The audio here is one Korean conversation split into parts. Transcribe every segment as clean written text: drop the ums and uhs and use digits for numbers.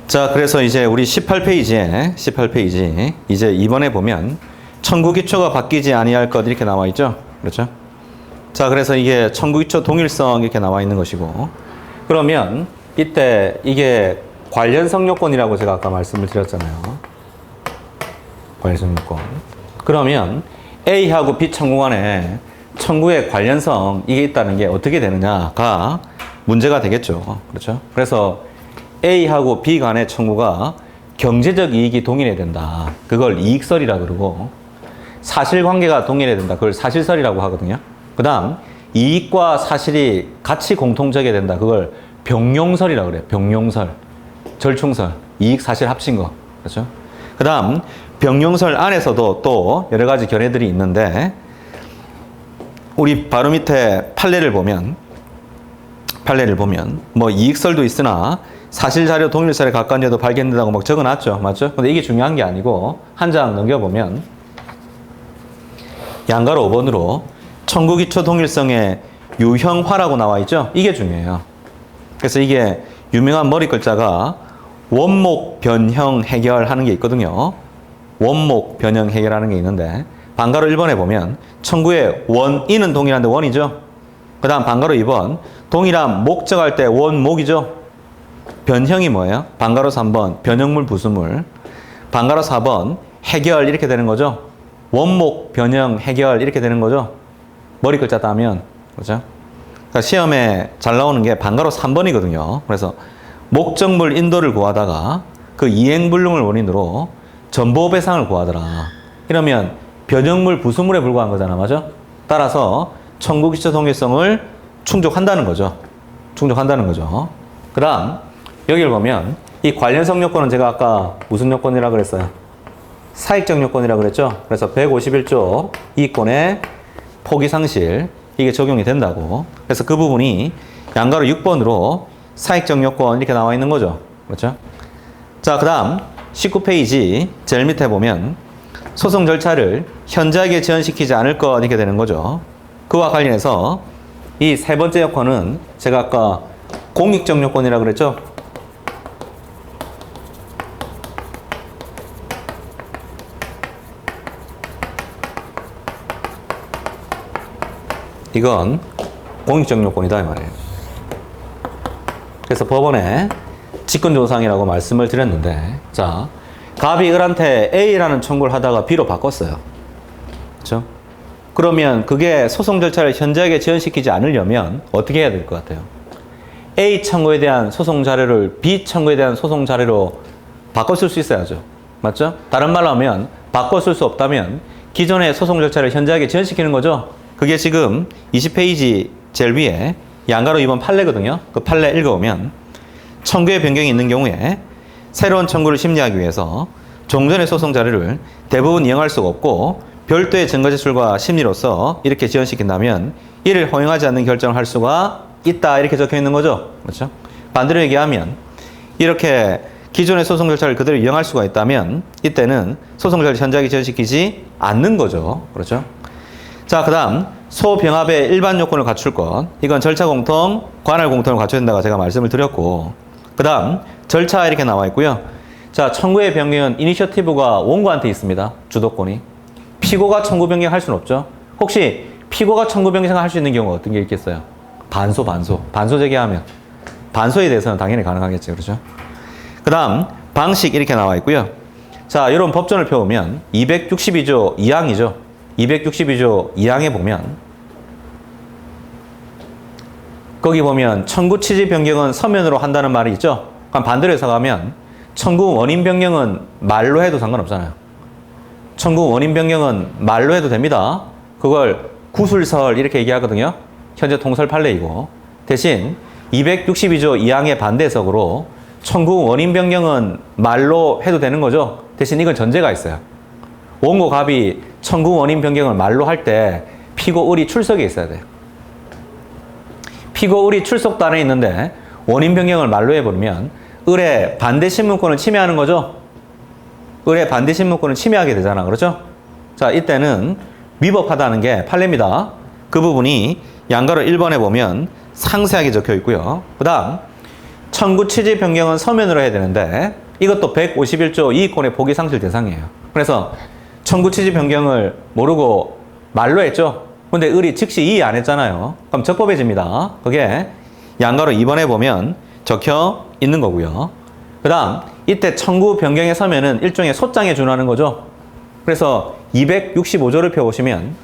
자, 그래서 이제 우리 18페이지 이제 이번에 보면 청구기초가 바뀌지 아니할 것 이렇게 나와 있죠. 그렇죠? 자, 그래서 이게 청구기초 동일성 이렇게 나와 있는 것이고, 그러면 이때 이게 관련성 요건이라고 제가 아까 말씀을 드렸잖아요. 관련성 요건. 그러면 A하고 B 청구 간에 청구의 관련성 이게 있다는 게 어떻게 되느냐가 문제가 되겠죠. 그렇죠? 그래서 A하고 B 간의 청구가 경제적 이익이 동일해야 된다. 그걸 이익설이라 그러고, 사실관계가 동일해야 된다. 그걸 사실설이라고 하거든요. 그 다음 이익과 사실이 같이 공통적이어야 된다. 그걸 병용설이라 그래요. 병용설, 절충설, 이익 사실 합친 거. 그렇죠? 그 다음 병용설 안에서도 또 여러 가지 견해들이 있는데, 우리 바로 밑에 판례를 보면 뭐 이익설도 있으나 사실자료 동일설에 가까운 예도 발견된다고 막 적어놨죠. 맞죠? 근데 이게 중요한 게 아니고, 한 장 넘겨보면 양가로 5번으로 청구기초 동일성의 유형화라고 나와 있죠. 이게 중요해요. 그래서 이게 유명한 머리 글자가 원목 변형 해결하는 게 있거든요. 원목 변형 해결하는 게 있는데, 방가로 1번에 보면 청구의 원인은 동일한데 원이죠. 그 다음 방가로 2번 동일한 목적할 때 원목이죠. 변형이 뭐예요? 방가로 3번 변형물 부수물, 방가로 4번 해결 이렇게 되는 거죠. 원목 변형 해결 이렇게 되는 거죠. 머리 글자 따면. 그렇죠? 그러니까 시험에 잘 나오는 게 방가로 3번이거든요. 그래서 목적물 인도를 구하다가 그 이행불능을 원인으로 전보배상을 구하더라. 이러면 변형물 부수물에 불과한 거잖아. 맞아? 따라서 청구기초 동일성을 충족한다는 거죠. 충족한다는 거죠. 그 다음 여기를 보면 이 관련성 요건은 제가 아까 무슨 요건이라고 그랬어요? 사익적 요건이라고 그랬죠. 그래서 151조 이권의 포기상실 이게 적용이 된다고. 그래서 그 부분이 양가로 6번으로 사익적 요건 이렇게 나와 있는 거죠. 그렇죠? 자, 그 다음 19페이지 제일 밑에 보면 소송 절차를 현저하게 지연시키지 않을 것 이렇게 되는 거죠. 그와 관련해서 이 세 번째 요건은 제가 아까 공익적 요건이라고 그랬죠. 이건 공익적 요건이다 이 말이에요. 그래서 법원에 직권조상이라고 말씀을 드렸는데, 자, 갑이 을한테 A라는 청구를 하다가 B로 바꿨어요. 그렇죠? 그러면 그게 소송 절차를 현저하게 지연시키지 않으려면 어떻게 해야 될 것 같아요? A 청구에 대한 소송 자료를 B 청구에 대한 소송 자료로 바꿔쓸 수 있어야죠. 맞죠? 다른 말로 하면 바꿔쓸 수 없다면 기존의 소송 절차를 현저하게 지연시키는 거죠. 그게 지금 20페이지 제일 위에 양가로 2번 판례거든요. 그 판례 읽어보면 청구의 변경이 있는 경우에 새로운 청구를 심리하기 위해서 종전의 소송 자료를 대부분 이용할 수가 없고 별도의 증거 제출과 심리로서 이렇게 지연시킨다면 이를 허용하지 않는 결정을 할 수가 있다 이렇게 적혀 있는 거죠. 그렇죠? 반대로 얘기하면 이렇게 기존의 소송 절차를 그대로 이용할 수가 있다면 이때는 소송 절차를 현저하게 지연시키지 않는 거죠. 그렇죠? 자, 그 다음 소병합의 일반 요건을 갖출 것, 이건 절차 공통, 관할 공통을 갖춰야 된다고 제가 말씀을 드렸고, 그 다음 절차 이렇게 나와 있고요. 자, 청구의 변경은 이니셔티브가 원고한테 있습니다. 주도권이. 피고가 청구 변경할 수는 없죠. 혹시 피고가 청구 변경을 할 수 있는 경우가 어떤 게 있겠어요? 반소 제기하면 반소에 대해서는 당연히 가능하겠죠. 그렇죠? 그 다음 방식 이렇게 나와 있고요. 자, 이런 법전을 펴보면 262조 2항이죠. 262조 2항에 보면 거기 보면 청구 취지 변경은 서면으로 한다는 말이 있죠. 그럼 반대로 해석하면 청구 원인 변경은 말로 해도 상관없잖아요. 청구 원인 변경은 말로 해도 됩니다. 그걸 구술설 이렇게 얘기하거든요. 현재 통설 판례이고, 대신 262조 2항의 반대 해석으로 청구 원인 변경은 말로 해도 되는 거죠. 대신 이건 전제가 있어요. 원고 갑이 청구 원인 변경을 말로 할 때 피고 을이 출석에 있어야 돼요. 피고 을이 출석도 안에 있는데 원인 변경을 말로 해버리면 을의 반대 신문권을 침해하는 거죠. 을의 반대 신문권을 침해하게 되잖아. 그렇죠? 자, 이때는 위법하다는 게 판례입니다. 그 부분이 양가로 1번에 보면 상세하게 적혀 있고요. 그 다음 청구 취지 변경은 서면으로 해야 되는데 이것도 151조 이익권의 포기 상실 대상이에요. 그래서 청구 취지 변경을 모르고 말로 했죠. 근데 을이 즉시 이의 안 했잖아요. 그럼 적법해집니다. 그게 양가로 2번에 보면 적혀 있는 거고요. 그 다음 이때 청구 변경에 서면은 일종의 소장에 준하는 거죠. 그래서 265조를 펴보시면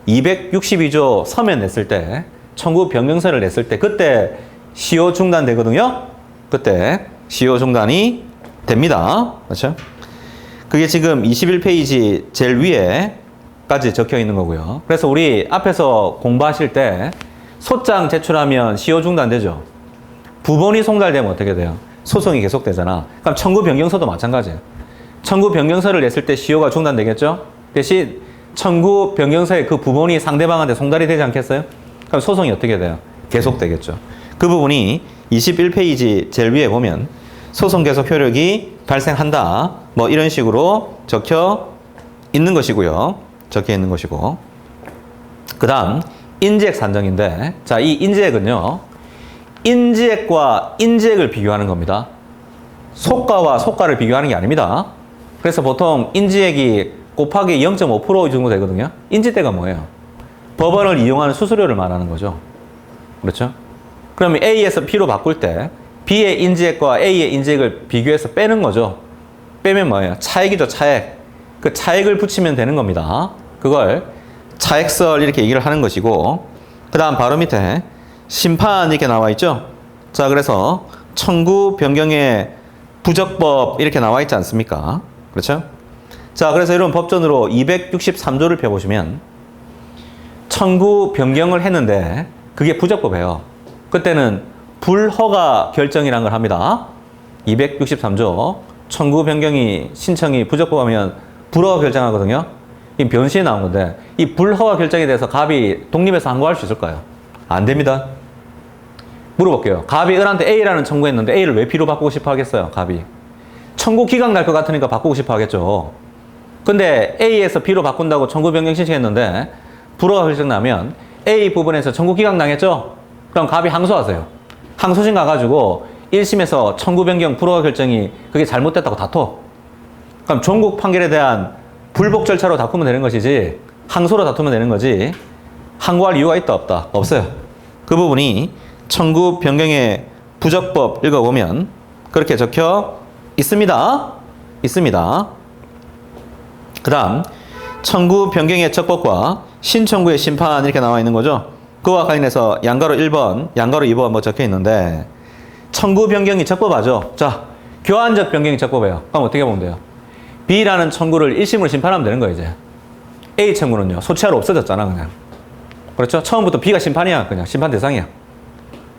262조 서면 냈을 때 청구 변경서를 냈을 때 그때 시효 중단되거든요. 그때 시효 중단이 됩니다. 그렇죠? 그게 지금 21페이지 제일 위에까지 적혀 있는 거고요. 그래서 우리 앞에서 공부하실 때 소장 제출하면 시효 중단되죠. 부본이 송달되면 어떻게 돼요? 소송이 계속되잖아. 그럼 청구 변경서도 마찬가지예요. 청구 변경서를 냈을 때 시효가 중단되겠죠? 대신 청구 변경서의 그 부본이 상대방한테 송달이 되지 않겠어요? 그럼 소송이 어떻게 돼요? 계속되겠죠. 그 부분이 21페이지 제일 위에 보면 소송 계속 효력이 발생한다. 뭐 이런 식으로 적혀 있는 것이고요. 적혀 있는 것이고. 그 다음 인지액 산정인데 자, 이 인지액은요. 인지액과 인지액을 비교하는 겁니다. 속가와 속가를 비교하는 게 아닙니다. 그래서 보통 인지액이 곱하기 0.5% 정도 되거든요. 인지대가 뭐예요? 법원을 이용하는 수수료를 말하는 거죠. 그렇죠? 그러면 A에서 B로 바꿀 때 B의 인지액과 A의 인지액을 비교해서 빼는 거죠. 빼면 뭐예요? 차액이죠, 차액. 그 차액을 붙이면 되는 겁니다. 그걸 차액설 이렇게 얘기를 하는 것이고 그 다음 바로 밑에 심판 이렇게 나와 있죠. 자, 그래서 청구 변경의 부적법 이렇게 나와 있지 않습니까? 그렇죠? 자, 그래서 이런 법전으로 263조를 펴보시면 청구 변경을 했는데 그게 부적법이에요. 그때는 불허가 결정이라는 걸 합니다. 263조 청구 변경이 신청이 부적법하면 불허가 결정하거든요. 이 변시에 나온 건데 이 불허가 결정에 대해서 갑이 독립해서 항고할 수 있을까요? 안 됩니다. 물어볼게요. 갑이 을한테 A라는 청구했는데 A를 왜 B로 바꾸고 싶어 하겠어요? 갑이 청구 기각 날 것 같으니까 바꾸고 싶어 하겠죠. 근데 A에서 B로 바꾼다고 청구 변경 신청했는데 불허가 결정나면 A 부분에서 청구 기각 나겠죠? 그럼 갑이 항소하세요. 항소심 가가지고 1심에서 청구 변경 불허가 결정이 그게 잘못됐다고 다퉈. 그럼 종국 판결에 대한 불복 절차로 다투면 되는 것이지 항소로 다투면 되는 거지 항고할 이유가 있다 없다? 없어요. 그 부분이 청구 변경의 부적법 읽어보면 그렇게 적혀 있습니다. 있습니다. 그 다음 청구 변경의 적법과 신청구의 심판 이렇게 나와 있는 거죠. 그와 관련해서 양가로 1번, 양가로 2번 뭐 적혀 있는데 청구 변경이 적법하죠. 자, 교환적 변경이 적법해요. 그럼 어떻게 보면 돼요? B라는 청구를 1심으로 심판하면 되는 거예요, 이제. A 청구는요, 소치하로 없어졌잖아, 그냥. 그렇죠? 처음부터 B가 심판이야, 그냥. 심판 대상이야.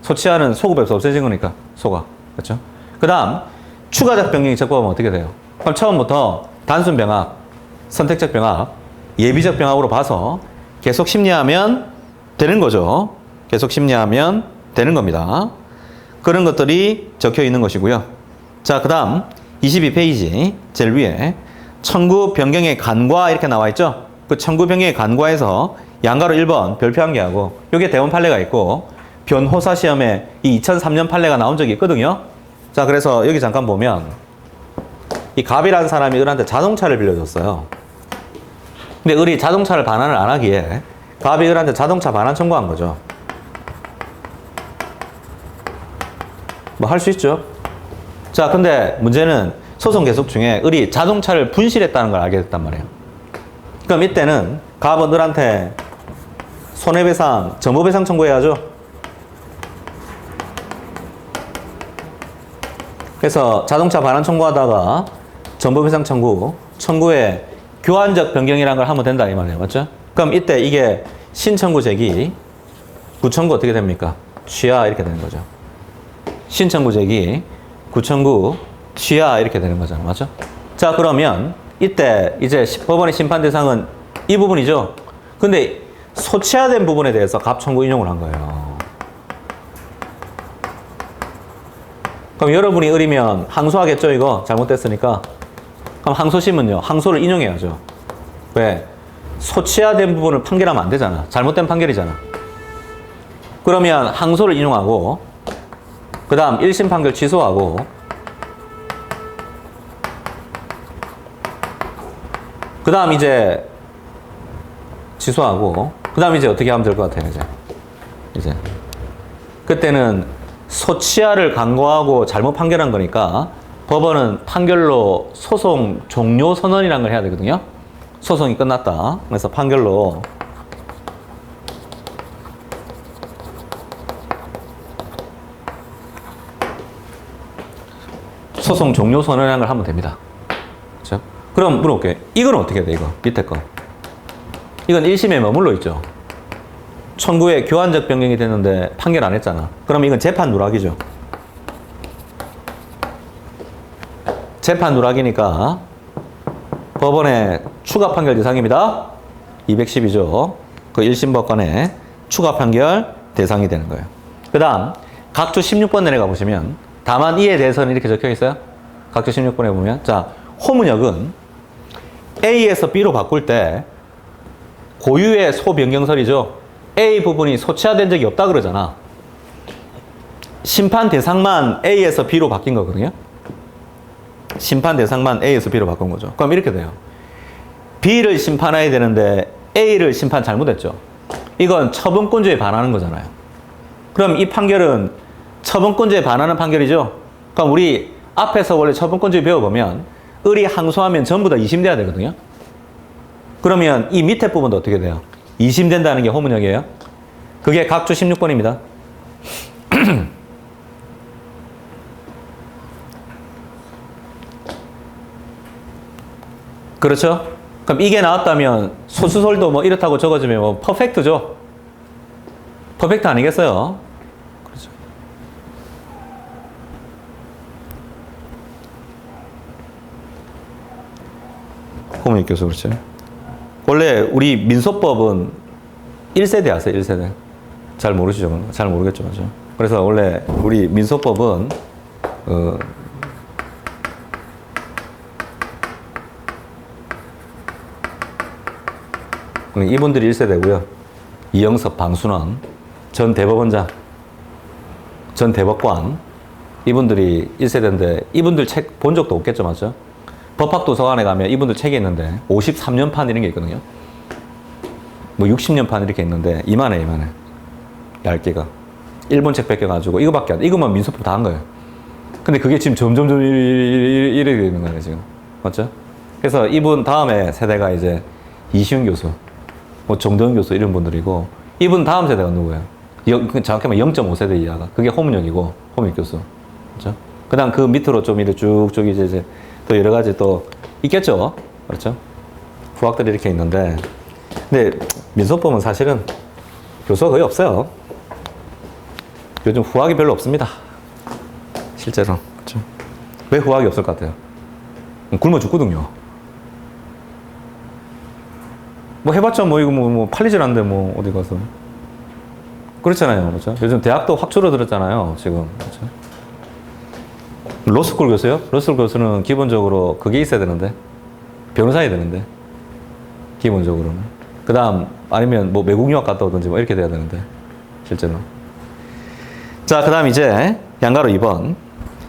소치하는 소급에서 없어진 거니까, 소가. 그렇죠? 그 다음, 추가적 변경이 적법하면 어떻게 돼요? 그럼 처음부터 단순 병합, 선택적 병합, 예비적 병합으로 봐서 계속 심리하면 되는 거죠. 계속 심리하면 되는 겁니다. 그런 것들이 적혀 있는 것이고요. 자, 그 다음 22페이지 제일 위에 청구 변경의 간과 이렇게 나와 있죠. 그 청구 변경의 간과에서 양가로 1번 별표 한 개하고 여기에 대원 판례가 있고 변호사 시험에 이 2003년 판례가 나온 적이 있거든요. 자, 그래서 여기 잠깐 보면 이 갑이라는 사람이 을한테 자동차를 빌려줬어요. 근데 을이 자동차를 반환을 안 하기에 갑이 을한테 자동차 반환 청구한 거죠. 뭐 할 수 있죠. 자, 근데 문제는 소송 계속 중에 을이 자동차를 분실했다는 걸 알게 됐단 말이에요. 그럼 이때는 갑은 을한테 손해배상, 전부배상 청구해야죠. 그래서 자동차 반환 청구하다가 전부배상 청구에 교환적 변경이라는 걸 하면 된다 이 말이에요. 맞죠? 그럼 이때 이게 신청구 제기, 구청구 어떻게 됩니까? 취하 이렇게 되는 거죠. 신청구 제기, 구청구, 취하 이렇게 되는 거잖아요. 맞죠? 자, 그러면 이때 이제 법원의 심판 대상은 이 부분이죠. 근데 소취하된 부분에 대해서 갑청구 인용을 한 거예요. 그럼 여러분이 을이면 항소하겠죠, 이거? 잘못됐으니까. 그럼 항소심은요, 항소를 인용해야죠. 왜? 소취하된 부분을 판결하면 안 되잖아. 잘못된 판결이잖아. 그러면 항소를 인용하고 그 다음 1심 판결 취소하고 그 다음 이제 취소하고 그 다음 이제 어떻게 하면 될 것 같아요. 이제 그때는 소치하를 간과하고 잘못 판결한 거니까 법원은 판결로 소송 종료 선언이라는 걸 해야 되거든요. 소송이 끝났다. 그래서 판결로 소송 종료 선언이라는 걸 하면 됩니다. 그렇죠? 그럼 물어볼게요. 이건 어떻게 돼, 이거? 밑에 거. 이건 1심에 머물러 있죠. 청구에 교환적 변경이 됐는데 판결 안 했잖아. 그럼 이건 재판 누락이죠. 재판 누락이니까 법원의 추가 판결 대상입니다. 210이죠. 그 1심 법관의 추가 판결 대상이 되는 거예요. 그 다음 각주 16번 내려가 보시면 다만 이에 대해서는 이렇게 적혀 있어요. 각주 16번에 보면 자, 호문역은 A에서 B로 바꿀 때 고유의 소변경설이죠. A 부분이 소치화된 적이 없다 그러잖아. 심판 대상만 A에서 B로 바뀐 거거든요. 심판 대상만 A에서 B로 바꾼 거죠. 그럼 이렇게 돼요. B를 심판해야 되는데 A를 심판 잘못했죠. 이건 처분권주에 반하는 거잖아요. 그럼 이 판결은 처분권주에 반하는 판결이죠. 그럼 우리 앞에서 원래 처분권주의 배워보면 을이 항소하면 전부 다 2심 돼야 되거든요. 그러면 이 밑에 부분도 어떻게 돼요? 2심 된다는 게 호문역이에요. 그게 각주 16번입니다. 그렇죠? 그럼 이게 나왔다면 소수설도 뭐 이렇다고 적어주면 뭐 퍼펙트죠? 퍼펙트 아니겠어요? 그렇죠. 호문역 교수 그렇죠? 원래 우리 민소법은 1세대 아세요? 1세대. 잘 모르시죠? 잘 모르겠죠? 맞죠? 그래서 원래 우리 민소법은 이분들이 1세대고요. 이영섭, 방순원, 전 대법원장, 전 대법관 이분들이 1세대인데 이분들 책 본 적도 없겠죠? 맞죠? 법학도서관에 가면 이분들 책이 있는데 53년판 이런 게 있거든요. 뭐 60년판 이렇게 있는데 이만해. 얇게가. 일본 책 뺏겨가지고 이거밖에 안 돼. 이거만 민소법 다 한 거예요. 근데 그게 지금 점점 이래 되는 거예요, 지금. 맞죠? 그래서 이분 다음에 세대가 이제 이시훈 교수, 뭐 정도현 교수 이런 분들이고 이분 다음 세대가 누구예요? 정확히 말하면 0.5세대 이하가. 그게 호문역이고 호문역 교수. 그렇죠? 그 다음 그 밑으로 좀 이렇게 쭉쭉 이제 또 여러 가지 또 있겠죠? 그렇죠? 후학들이 이렇게 있는데 근데 민소법은 사실은 교수가 거의 없어요. 요즘 후학이 별로 없습니다. 실제로. 그렇죠? 왜 후학이 없을 것 같아요? 굶어 죽거든요. 뭐 해봤자 뭐 이거 뭐 팔리질 않는데 뭐 어디 가서. 그렇잖아요. 그렇죠? 요즘 대학도 확 줄어들었잖아요. 지금. 그렇죠? 로스쿨 교수요? 로스쿨 교수는 기본적으로 그게 있어야 되는데. 변호사야 되는데. 기본적으로는. 그 다음, 아니면 뭐 외국 유학 갔다 오든지 뭐 이렇게 돼야 되는데. 실제로. 자, 그 다음 이제 양가로 2번.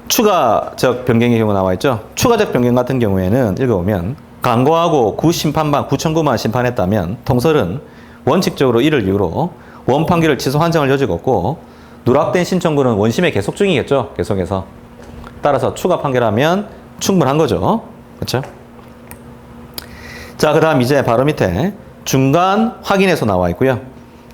추가적 변경의 경우 나와 있죠. 추가적 변경 같은 경우에는 읽어보면 간고하고 구심판반, 구청구만 심판했다면 통설은 원칙적으로 이를 이유로 원판결을 취소 환정할 여지가 없고 누락된 신청구는 원심에 계속 중이겠죠. 계속해서. 따라서 추가 판결하면 충분한 거죠. 그렇죠? 자, 그 다음 이제 바로 밑에 중간 확인에서 나와 있고요.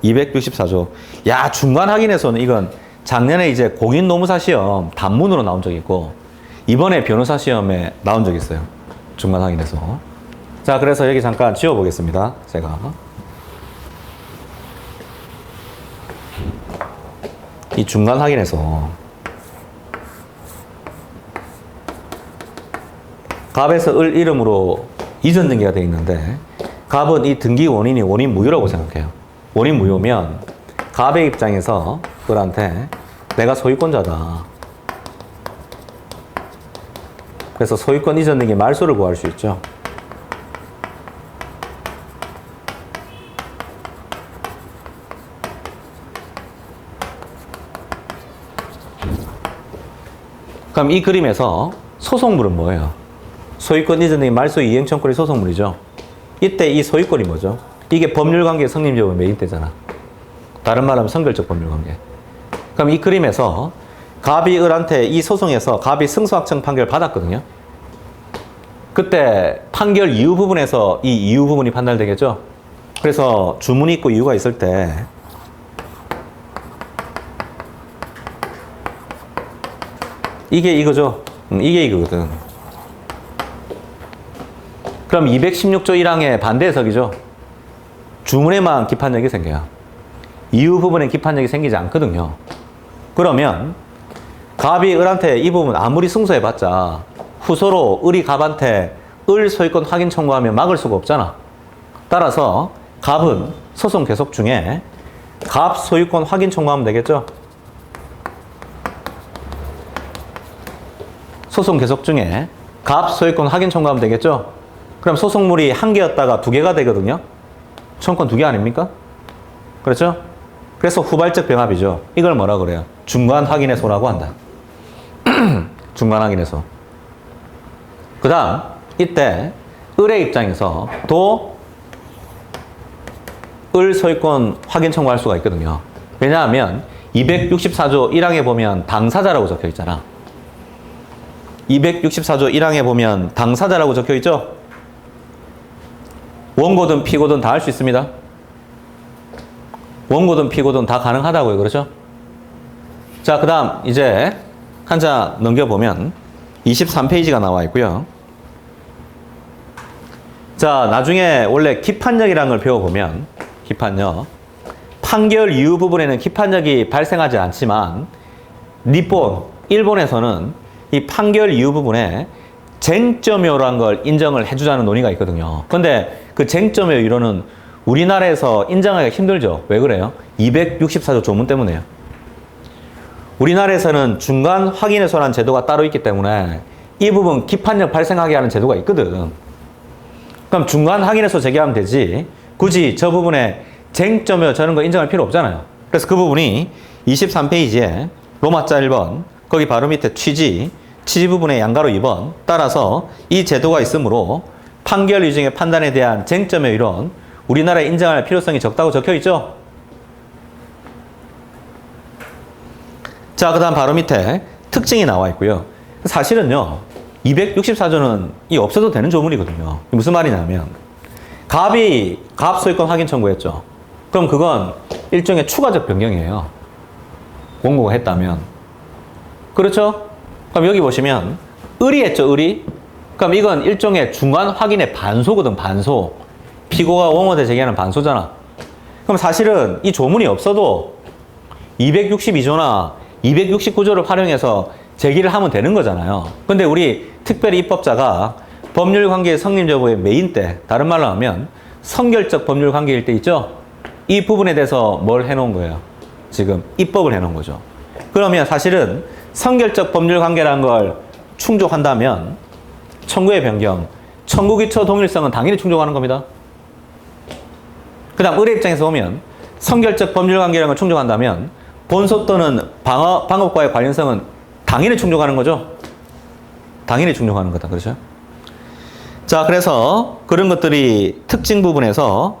264조. 야, 중간 확인에서는 이건 작년에 이제 공인노무사 시험 단문으로 나온 적이 있고 이번에 변호사 시험에 나온 적이 있어요. 중간 확인에서. 자, 그래서 여기 잠깐 지워보겠습니다. 제가. 이 중간 확인에서 갑에서 을 이름으로 이전 등기가 되어 있는데 갑은 이 등기 원인이 원인 무효라고 생각해요. 원인 무효면 갑의 입장에서 을한테 내가 소유권자다. 그래서 소유권 이전 등기 말소를 구할 수 있죠. 그럼 이 그림에서 소송물은 뭐예요? 소유권 이전 등 말소 이행 청구의 소송물이죠. 이때 이 소유권이 뭐죠? 이게 법률관계 성립 여부 메인대잖아. 다른 말하면 선결적 법률관계. 그럼 이 그림에서 갑이 을한테 이 소송에서 갑이 승소확정 판결 받았거든요. 그때 판결 이유 부분에서 이 이유 부분이 판단되겠죠. 그래서 주문이 있고 이유가 있을 때 이게 이거죠. 이게 이거거든. 그럼 216조 1항의 반대 해석이죠. 주문에만 기판력이 생겨요. 이유 부분에 기판력이 생기지 않거든요. 그러면 갑이 을한테 이 부분 아무리 승소해봤자 후소로 을이 갑한테 을 소유권 확인 청구하면 막을 수가 없잖아. 따라서 갑은 소송 계속 중에 갑 소유권 확인 청구하면 되겠죠. 소송 계속 중에 갑 소유권 확인 청구하면 되겠죠. 그럼 소송물이 한 개였다가 두 개가 되거든요. 청구권 두 개 아닙니까? 그렇죠? 그래서 후발적 병합이죠. 이걸 뭐라 그래요? 중간 확인해소라고 한다. 중간 확인해소. 그 다음 이때 을의 입장에서 도 을 소유권 확인 청구할 수가 있거든요. 왜냐하면 264조 1항에 보면 당사자라고 적혀 있잖아. 264조 1항에 보면 당사자라고 적혀 있죠? 원고든 피고든 다 할 수 있습니다. 원고든 피고든 다 가능하다고요. 그렇죠? 자, 그 다음 이제 한 장 넘겨보면 23페이지가 나와 있고요. 자, 나중에 원래 기판력이라는 걸 배워보면 기판력, 판결 이유 부분에는 기판력이 발생하지 않지만 일본에서는 이 판결 이유 부분에 쟁점요라는 걸 인정을 해주자는 논의가 있거든요. 근데 그 쟁점요 이론은 우리나라에서 인정하기가 힘들죠. 왜 그래요? 264조 조문 때문에요. 우리나라에서는 중간 확인해소라는 제도가 따로 있기 때문에 이 부분 기판력 발생하게 하는 제도가 있거든. 그럼 중간 확인해소 제기하면 되지. 굳이 저 부분에 쟁점요 저런 거 인정할 필요 없잖아요. 그래서 그 부분이 23페이지에 로마자 1번 거기 바로 밑에 취지 부분의 양가로 2번 따라서 이 제도가 있으므로 판결 유증의 판단에 대한 쟁점요 이론 우리나라에 인정할 필요성이 적다고 적혀 있죠. 자, 그 다음 바로 밑에 특징이 나와 있고요. 사실은요 264조는 이 없어도 되는 조문이거든요. 무슨 말이냐면 갑이 갑 소유권 확인 청구했죠. 그럼 그건 일종의 추가적 변경이에요. 원고가 했다면. 그렇죠? 그럼 여기 보시면 을이 했죠. 을이. 그럼 이건 일종의 중간 확인의 반소거든. 반소. 피고가 원고대 제기하는 반소잖아. 그럼 사실은 이 조문이 없어도 262조나 269조를 활용해서 제기를 하면 되는 거잖아요. 근데 우리 특별히 입법자가 법률관계의 성립 여부의 메인 때, 다른 말로 하면 선결적 법률관계일 때 있죠? 이 부분에 대해서 뭘 해놓은 거예요? 지금 입법을 해놓은 거죠. 그러면 사실은 선결적 법률관계라는 걸 충족한다면 청구의 변경, 청구기초 동일성은 당연히 충족하는 겁니다. 그 다음 을의 입장에서 보면 선결적 법률관계라는 걸 충족한다면 본소 또는 방업과의 관련성은 당연히 충족하는 거죠. 당연히 충족하는 거다. 그렇죠? 자, 그래서 그런 것들이 특징 부분에서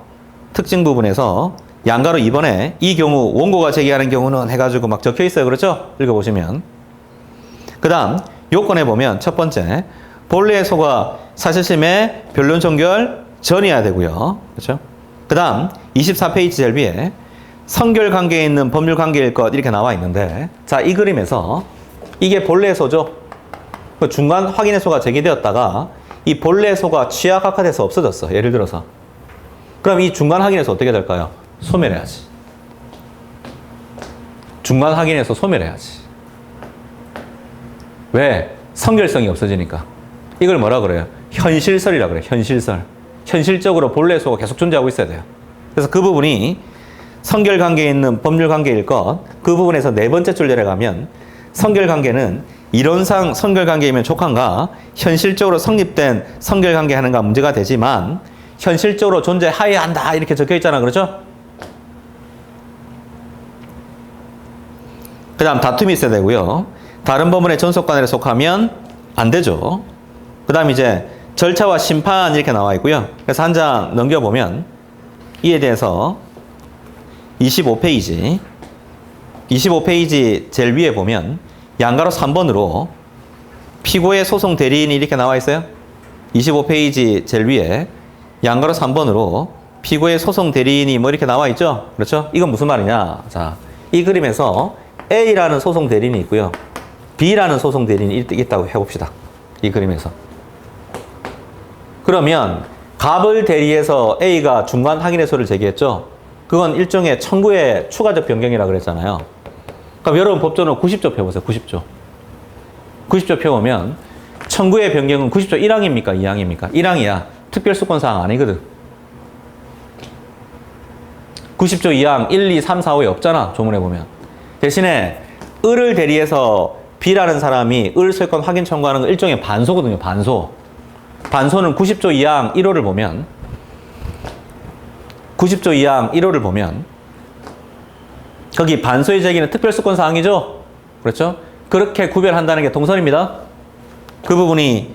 양가로 2번에 이 경우 원고가 제기하는 경우는 해가지고 막 적혀 있어요. 그렇죠? 읽어보시면. 그 다음 요건에 보면 첫 번째 본래의 소가 사실심의 변론 종결 전이어야 되고요. 그렇죠? 그 다음 24페이지 제일 위에 선결관계에 있는 법률관계일 것 이렇게 나와 있는데 자, 이 그림에서 이게 본래의 소죠. 그 중간 확인의 소가 제기되었다가 이 본래의 소가 취약 악화돼서 없어졌어. 예를 들어서. 그럼 이 중간 확인에서 어떻게 될까요? 소멸해야지. 중간 확인에서 소멸해야지. 왜? 선결성이 없어지니까. 이걸 뭐라 그래요? 현실설이라 그래요. 현실설. 현실적으로 본래의 소가 계속 존재하고 있어야 돼요. 그래서 그 부분이 선결관계에 있는 법률관계일 것, 그 부분에서 네 번째 줄 내려가면 선결관계는 이론상 선결관계이면 족한가 현실적으로 성립된 선결관계 하는가 문제가 되지만 현실적으로 존재하여야 한다 이렇게 적혀 있잖아. 그렇죠? 그 다음 다툼이 있어야 되고요. 다른 법원의 전속관할에 속하면 안 되죠. 그 다음 이제 절차와 심판 이렇게 나와 있고요. 그래서 한 장 넘겨보면 이에 대해서 25페이지 제일 위에 보면 양가로 3번으로 피고의 소송 대리인이 이렇게 나와 있어요. 25페이지 제일 위에 양가로 3번으로 피고의 소송 대리인이 뭐 이렇게 나와 있죠. 그렇죠? 이건 무슨 말이냐. 자, 이 그림에서 A라는 소송 대리인이 있고요. B라는 소송 대리인이 있다고 해봅시다. 이 그림에서. 그러면 갑을 대리해서 A가 중간 확인해소를 제기했죠. 그건 일종의 청구의 추가적 변경이라 그랬잖아요. 그럼 여러분 법조는 90조 펴보세요. 90조. 90조 펴보면 청구의 변경은 90조 1항입니까? 2항입니까? 1항이야. 특별수권사항 아니거든. 90조 2항 1, 2, 3, 4, 5에 없잖아. 조문에 보면. 대신에 을을 대리해서 B라는 사람이 을 소유권 확인 청구하는 건 일종의 반소거든요. 반소. 반소는 90조 2항 1호를 보면 90조 2항 1호를 보면 거기 반소의 제기는 특별수권사항이죠. 그렇죠? 그렇게 구별한다는 게 동설입니다. 그 부분이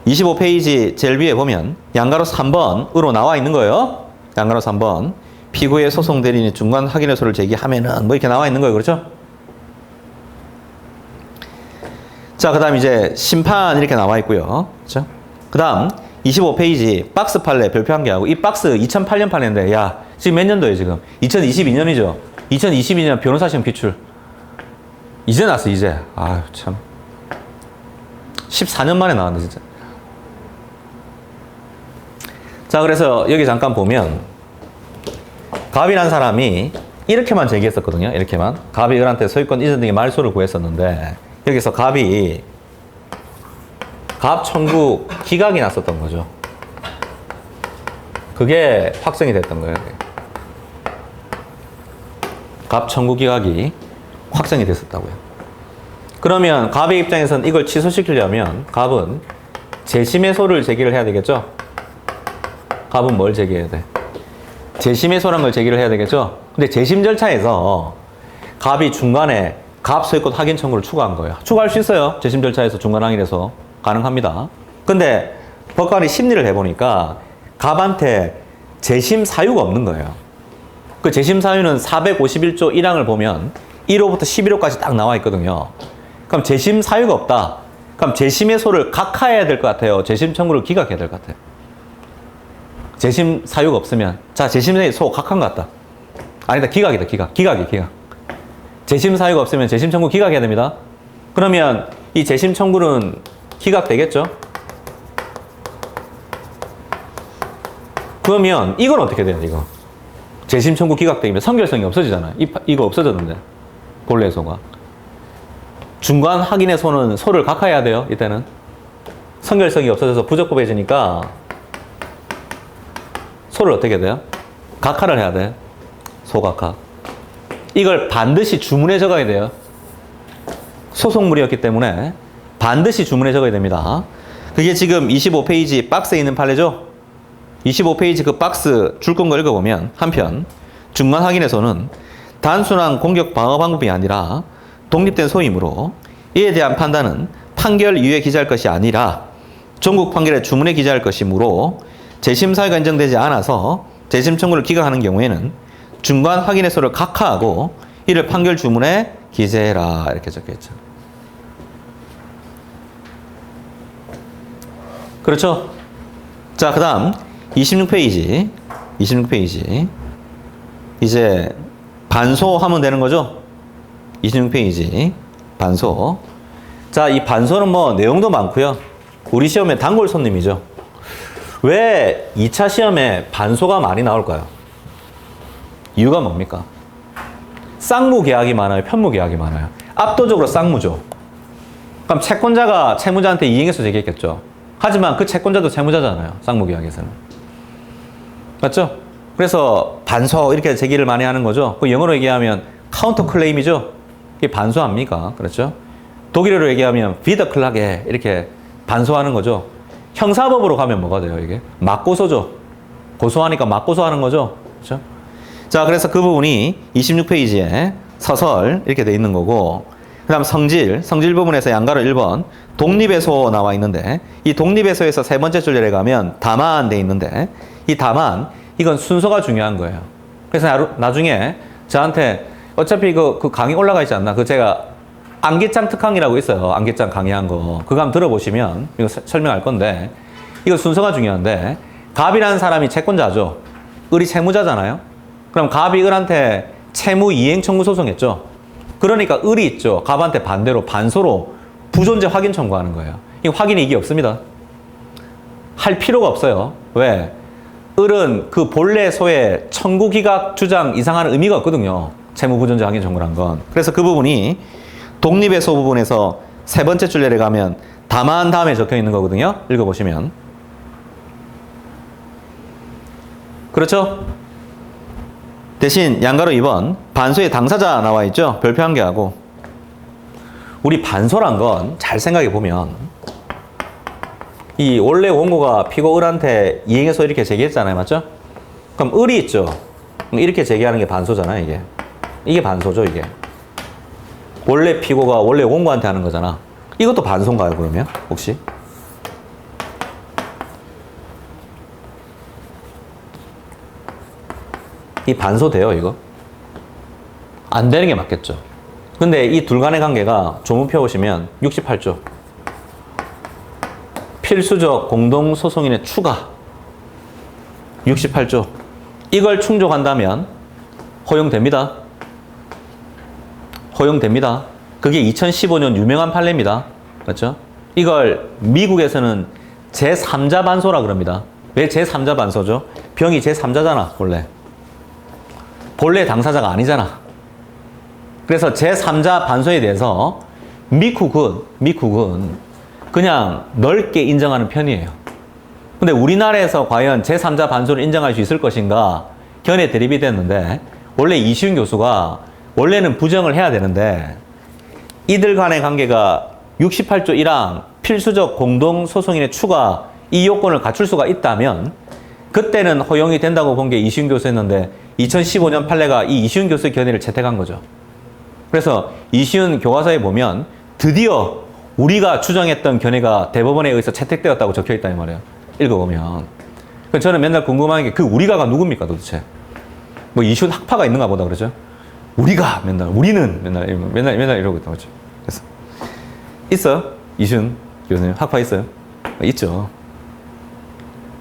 25페이지 제일 위에 보면 양가로 3번으로 나와 있는 거예요. 양가로 3번. 피고의 소송 대리인이 중간 확인해소를 제기하면은 뭐 이렇게 나와 있는 거예요. 그렇죠? 자, 그 다음 이제 심판 이렇게 나와 있고요. 그렇죠? 그 다음 25페이지 박스 판례 별표한 게 하고 이 박스 2008년 판례인데 야 지금 몇 년도예요 지금? 2022년이죠. 2022년 변호사 시험 기출 이제 나왔어 이제. 아유 참 14년 만에 나왔네 진짜. 자, 그래서 여기 잠깐 보면 갑이라는 사람이 이렇게만 제기했었거든요. 이렇게만. 갑이 을한테 소유권 이전 등의 말소를 구했었는데 여기서 갑이 갑 청구 기각이 났었던 거죠. 그게 확정이 됐던 거예요. 갑 청구 기각이 확정이 됐었다고요. 그러면 갑의 입장에서는 이걸 취소시키려면 갑은 재심해소를 제기를 해야 되겠죠? 갑은 뭘 제기해야 돼? 재심해소라는 걸 제기를 해야 되겠죠? 근데 재심 절차에서 갑이 중간에 갑 소유권 확인 청구를 추가한 거예요. 추가할 수 있어요. 재심 절차에서 중간 확인해서 가능합니다. 근데 법관이 심리를 해보니까 갑한테 재심 사유가 없는 거예요. 그 재심 사유는 451조 1항을 보면 1호부터 11호까지 딱 나와 있거든요. 그럼 재심 사유가 없다. 그럼 재심해소를 각하해야 될 것 같아요. 재심 청구를 기각해야 될 것 같아요. 재심 사유가 없으면 자 재심소 각한 것 같다. 아니다 기각이다 기각. 재심 사유가 없으면 재심 청구 기각해야 됩니다. 그러면 이 재심 청구는 기각되겠죠? 그러면 이건 어떻게 돼요 이거? 재심 청구 기각되면 선결성이 없어지잖아요. 이거 없어졌는데 본래 소가 중간 확인의 소는 소를 각하해야 돼요. 이때는 선결성이 없어져서 부적법해지니까 소를 어떻게 돼요? 각하를 해야 돼. 소각하. 이걸 반드시 주문에 적어야 돼요. 소송물이었기 때문에 반드시 주문에 적어야 됩니다. 그게 지금 25페이지 박스에 있는 판례죠? 25페이지 그 박스 줄건 거 읽어보면 한편 중간 확인에서는 단순한 공격 방어 방법이 아니라 독립된 소임으로 이에 대한 판단은 판결 이후에 기재할 것이 아니라 전국 판결의 주문에 기재할 것이므로 재심 사유가 인정되지 않아서 재심 청구를 기각하는 경우에는 중간 확인해소를 각하하고 이를 판결 주문에 기재해라 이렇게 적혀있죠. 그렇죠? 자, 그 다음 26페이지 이제 반소하면 되는 거죠? 26페이지 반소. 자, 이 반소는 뭐 내용도 많고요. 우리 시험에 단골 손님이죠. 왜 2차 시험에 반소가 많이 나올까요? 이유가 뭡니까? 쌍무 계약이 많아요? 편무 계약이 많아요? 압도적으로 쌍무죠. 그럼 채권자가 채무자한테 이행해서 제기했겠죠. 하지만 그 채권자도 채무자잖아요. 쌍무 계약에서는. 맞죠? 그래서 반소 이렇게 제기를 많이 하는 거죠. 그 영어로 얘기하면 카운터 클레임이죠. 이게 반소합니까? 그렇죠? 독일어로 얘기하면 비더 클라게 이렇게 반소하는 거죠. 형사법으로 가면 뭐가 돼요, 이게? 맞고소죠. 고소하니까 맞고소하는 거죠. 그렇죠? 자, 그래서 그 부분이 26페이지에 서설 이렇게 돼 있는 거고, 그 다음 성질 부분에서 양가로 1번 독립의소 나와 있는데 이 독립의소에서 세 번째 줄열에 가면 다만 돼 있는데 이 다만 이건 순서가 중요한 거예요. 그래서 나중에 저한테 어차피 그 강의 올라가 있지 않나? 그 제가 안기장 특강이라고 있어요. 안기장 강의한 거. 그거 한번 들어보시면 이거 설명할 건데 이거 순서가 중요한데 갑이라는 사람이 채권자죠. 을이 채무자잖아요. 그럼 갑이 을한테 채무 이행 청구 소송했죠. 그러니까 을이 있죠. 갑한테 반대로 반소로 부존재 확인 청구하는 거예요. 이 확인 이익이 없습니다. 할 필요가 없어요. 왜? 을은 그 본래 소의 청구 기각 주장 이상하는 의미가 없거든요. 채무 부존재 확인 청구란 건. 그래서 그 부분이 독립의 소 부분에서 세 번째 줄열에 가면 다만 다음에 적혀 있는 거거든요. 읽어보시면. 그렇죠? 대신 양가로 2번 반소의 당사자 나와 있죠. 별표 한 개 하고. 우리 반소란 건 잘 생각해 보면 이 원래 원고가 피고 을한테 이행해서 이렇게 제기했잖아요. 맞죠? 그럼 을이 있죠. 이렇게 제기하는 게 반소잖아요. 이게 반소죠. 이게 원래 피고가 원래 원고한테 하는 거잖아. 이것도 반소인가요? 그러면 혹시? 이 반소 돼요, 이거? 안 되는 게 맞겠죠. 근데 이 둘 간의 관계가 조문 펴보시면 68조. 필수적 공동소송인의 추가. 68조. 이걸 충족한다면 허용됩니다. 허용됩니다. 그게 2015년 유명한 판례입니다. 맞죠? 이걸 미국에서는 제3자 반소라 그럽니다. 왜 제3자 반소죠? 병이 제3자잖아, 원래. 본래 당사자가 아니잖아. 그래서 제3자 반소에 대해서 미국은 그냥 넓게 인정하는 편이에요. 근데 우리나라에서 과연 제3자 반소를 인정할 수 있을 것인가 견해 대립이 됐는데 원래 이시훈 교수가 원래는 부정을 해야 되는데 이들 간의 관계가 68조 1항 필수적 공동소송인의 추가 이 요건을 갖출 수가 있다면 그때는 허용이 된다고 본 게 이시훈 교수였는데 2015년 판례가 이 이시훈 교수의 견해를 채택한 거죠. 그래서 이시훈 교과서에 보면 드디어 우리가 추정했던 견해가 대법원에 의해서 채택되었다고 적혀있다 이 말이에요. 읽어보면. 저는 맨날 궁금한 게 그 우리가가 누굽니까 도대체? 뭐 이시훈 학파가 있는가 보다 그러죠. 우리가 맨날 우리는 맨날 이러고 있다고 그러죠. 그래서 있어요? 이시훈 교수님 학파 있어요? 있죠.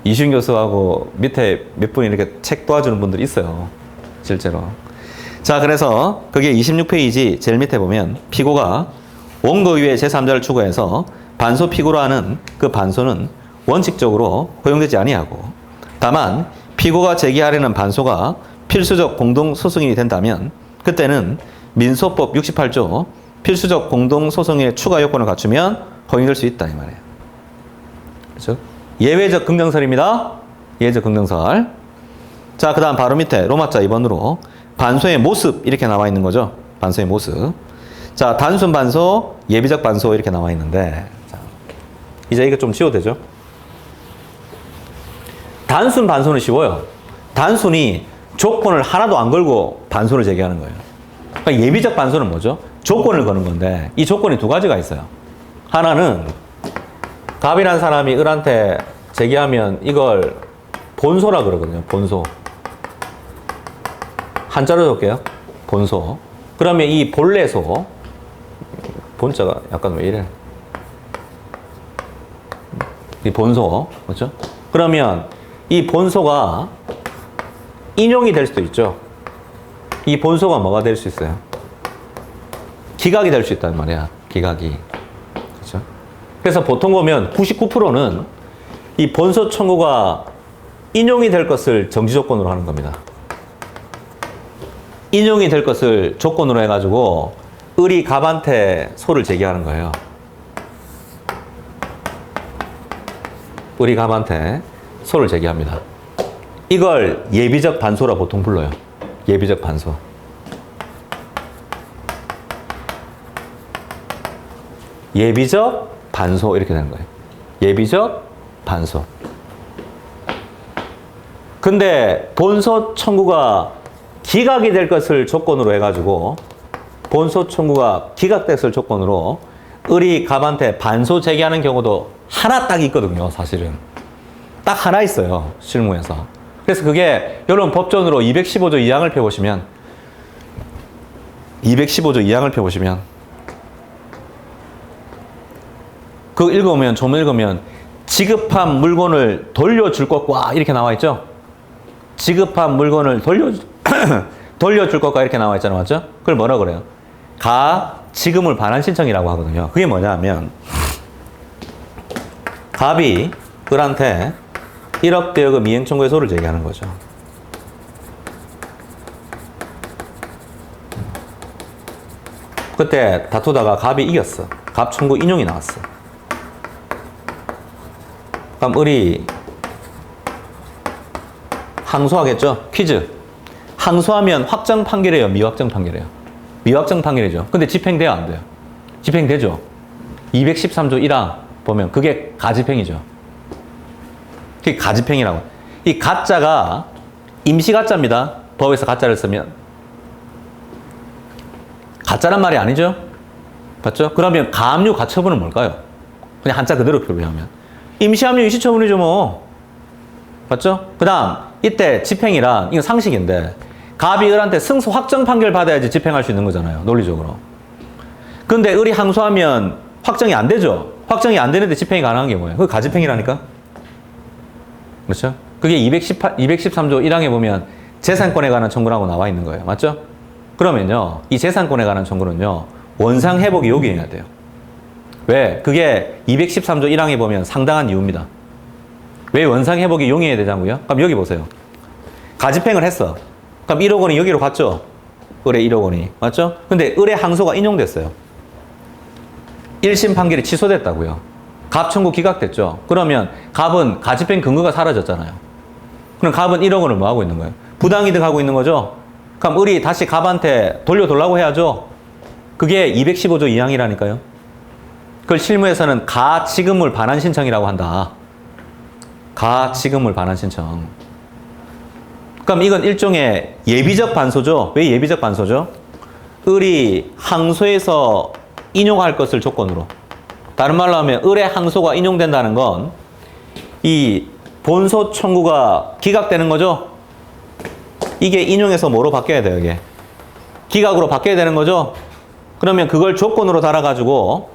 이시훈 교수하고 밑에 몇 분 이렇게 책 도와주는 분들이 있어요. 실제로. 자, 그래서 그게 26페이지 제일 밑에 보면 피고가 원고 위에 제3자를 추구해서 반소 피고로 하는 그 반소는 원칙적으로 허용되지 아니하고 다만 피고가 제기하려는 반소가 필수적 공동소송인이 된다면 그때는 민소법 68조 필수적 공동소송인의 추가 요건을 갖추면 허용될 수 있다 이 말이에요. 그렇죠? 예외적 긍정설입니다. 예외적 긍정설. 자, 그 다음 바로 밑에 로마자 2번으로 반소의 모습 이렇게 나와 있는 거죠. 반소의 모습. 자, 단순 반소, 예비적 반소 이렇게 나와 있는데 자, 이제 이거 좀 지워도 되죠? 단순 반소는 쉬워요. 단순히 조건을 하나도 안 걸고 반소를 제기하는 거예요. 그러니까 예비적 반소는 뭐죠? 조건을 거는 건데 이 조건이 두 가지가 있어요. 하나는 갑이라는 사람이 을한테 제기하면 이걸 본소라 그러거든요. 본소. 한자로 적을게요. 본소. 그러면 이 본래소 본자가 약간 왜 이래? 이 본소. 그렇죠? 그러면 이 본소가 인용이 될 수도 있죠. 이 본소가 뭐가 될 수 있어요? 기각이 될 수 있단 말이야. 기각이. 그렇죠? 그래서 보통 보면 99%는 이 본소 청구가 인용이 될 것을 정지 조건으로 하는 겁니다. 인용이 될 것을 조건으로 해가지고 을이 갑한테 소를 제기하는 거예요. 을이 갑한테 소를 제기합니다. 이걸 예비적 반소라 보통 불러요. 예비적 반소. 예비적 반소 이렇게 되는 거예요. 예비적 반소. 근데 본소 청구가 기각이 될 것을 조건으로 해가지고 본소 청구가 기각됐을 조건으로 을이 갑한테 반소 제기하는 경우도 하나 딱 있거든요, 사실은. 딱 하나 있어요, 실무에서. 그래서 그게 여러분 법전으로 215조 2항을 펴보시면 215조 2항을 펴보시면 그거 읽으면 좀 읽으면 지급한 물건을 돌려줄 것과 이렇게 나와 있죠. 지급한 물건을 돌려줄 것과 이렇게 나와 있잖아요, 맞죠? 그걸 뭐라 그래요? 지금을 반환 신청이라고 하거든요. 그게 뭐냐면 갑이 을한테 1억 대여금 이행 청구의 소를 제기하는 거죠. 그때 다투다가 갑이 이겼어. 갑 청구 인용이 나왔어. 그럼 을이 항소하겠죠? 퀴즈. 항소하면 확정 판결이에요? 미확정 판결이에요? 미확정 판결이죠. 근데 집행돼요? 안 돼요? 집행되죠? 213조 1항 보면 그게 가집행이죠. 그게 가집행이라고. 이 가짜가 임시가짜입니다. 법에서 가짜를 쓰면. 가짜란 말이 아니죠? 맞죠? 그러면 가압류 가처분은 뭘까요? 그냥 한자 그대로 표기하면. 임시압류 임시처분이죠, 뭐. 맞죠? 그 다음, 이때 집행이란, 이건 상식인데, 갑이 을한테 승소 확정 판결 받아야지 집행할 수 있는 거잖아요, 논리적으로. 근데 을이 항소하면 확정이 안 되죠? 확정이 안 되는데 집행이 가능한 게 뭐예요? 그게 가집행이라니까? 그렇죠? 그게 213조 1항에 보면 재산권에 관한 청구라고 나와 있는 거예요. 맞죠? 그러면요, 이 재산권에 관한 청구는요, 원상 회복이 요구해야 돼요. 왜? 그게 213조 1항에 보면 상당한 이유입니다. 왜 원상 회복이 용해야 되자고요? 그럼 여기 보세요. 가집행을 했어. 그럼 1억 원이 여기로 갔죠? 을의 1억 원이. 맞죠? 근데 을의 항소가 인용됐어요. 1심 판결이 취소됐다고요. 갑 청구 기각됐죠? 그러면 갑은 가집행 근거가 사라졌잖아요. 그럼 갑은 1억 원을 뭐 하고 있는 거예요? 부당이득 하고 있는 거죠? 그럼 을이 다시 갑한테 돌려달라고 해야죠? 그게 215조 2항이라니까요. 그걸 실무에서는 가지급물 반환 신청이라고 한다. 가지급물 반환 신청. 그럼 이건 일종의 예비적 반소죠. 왜 예비적 반소죠? 을이 항소에서 인용할 것을 조건으로. 다른 말로 하면 을의 항소가 인용된다는 건 이 본소 청구가 기각되는 거죠. 이게 인용해서 뭐로 바뀌어야 돼요, 이게? 기각으로 바뀌어야 되는 거죠. 그러면 그걸 조건으로 달아가지고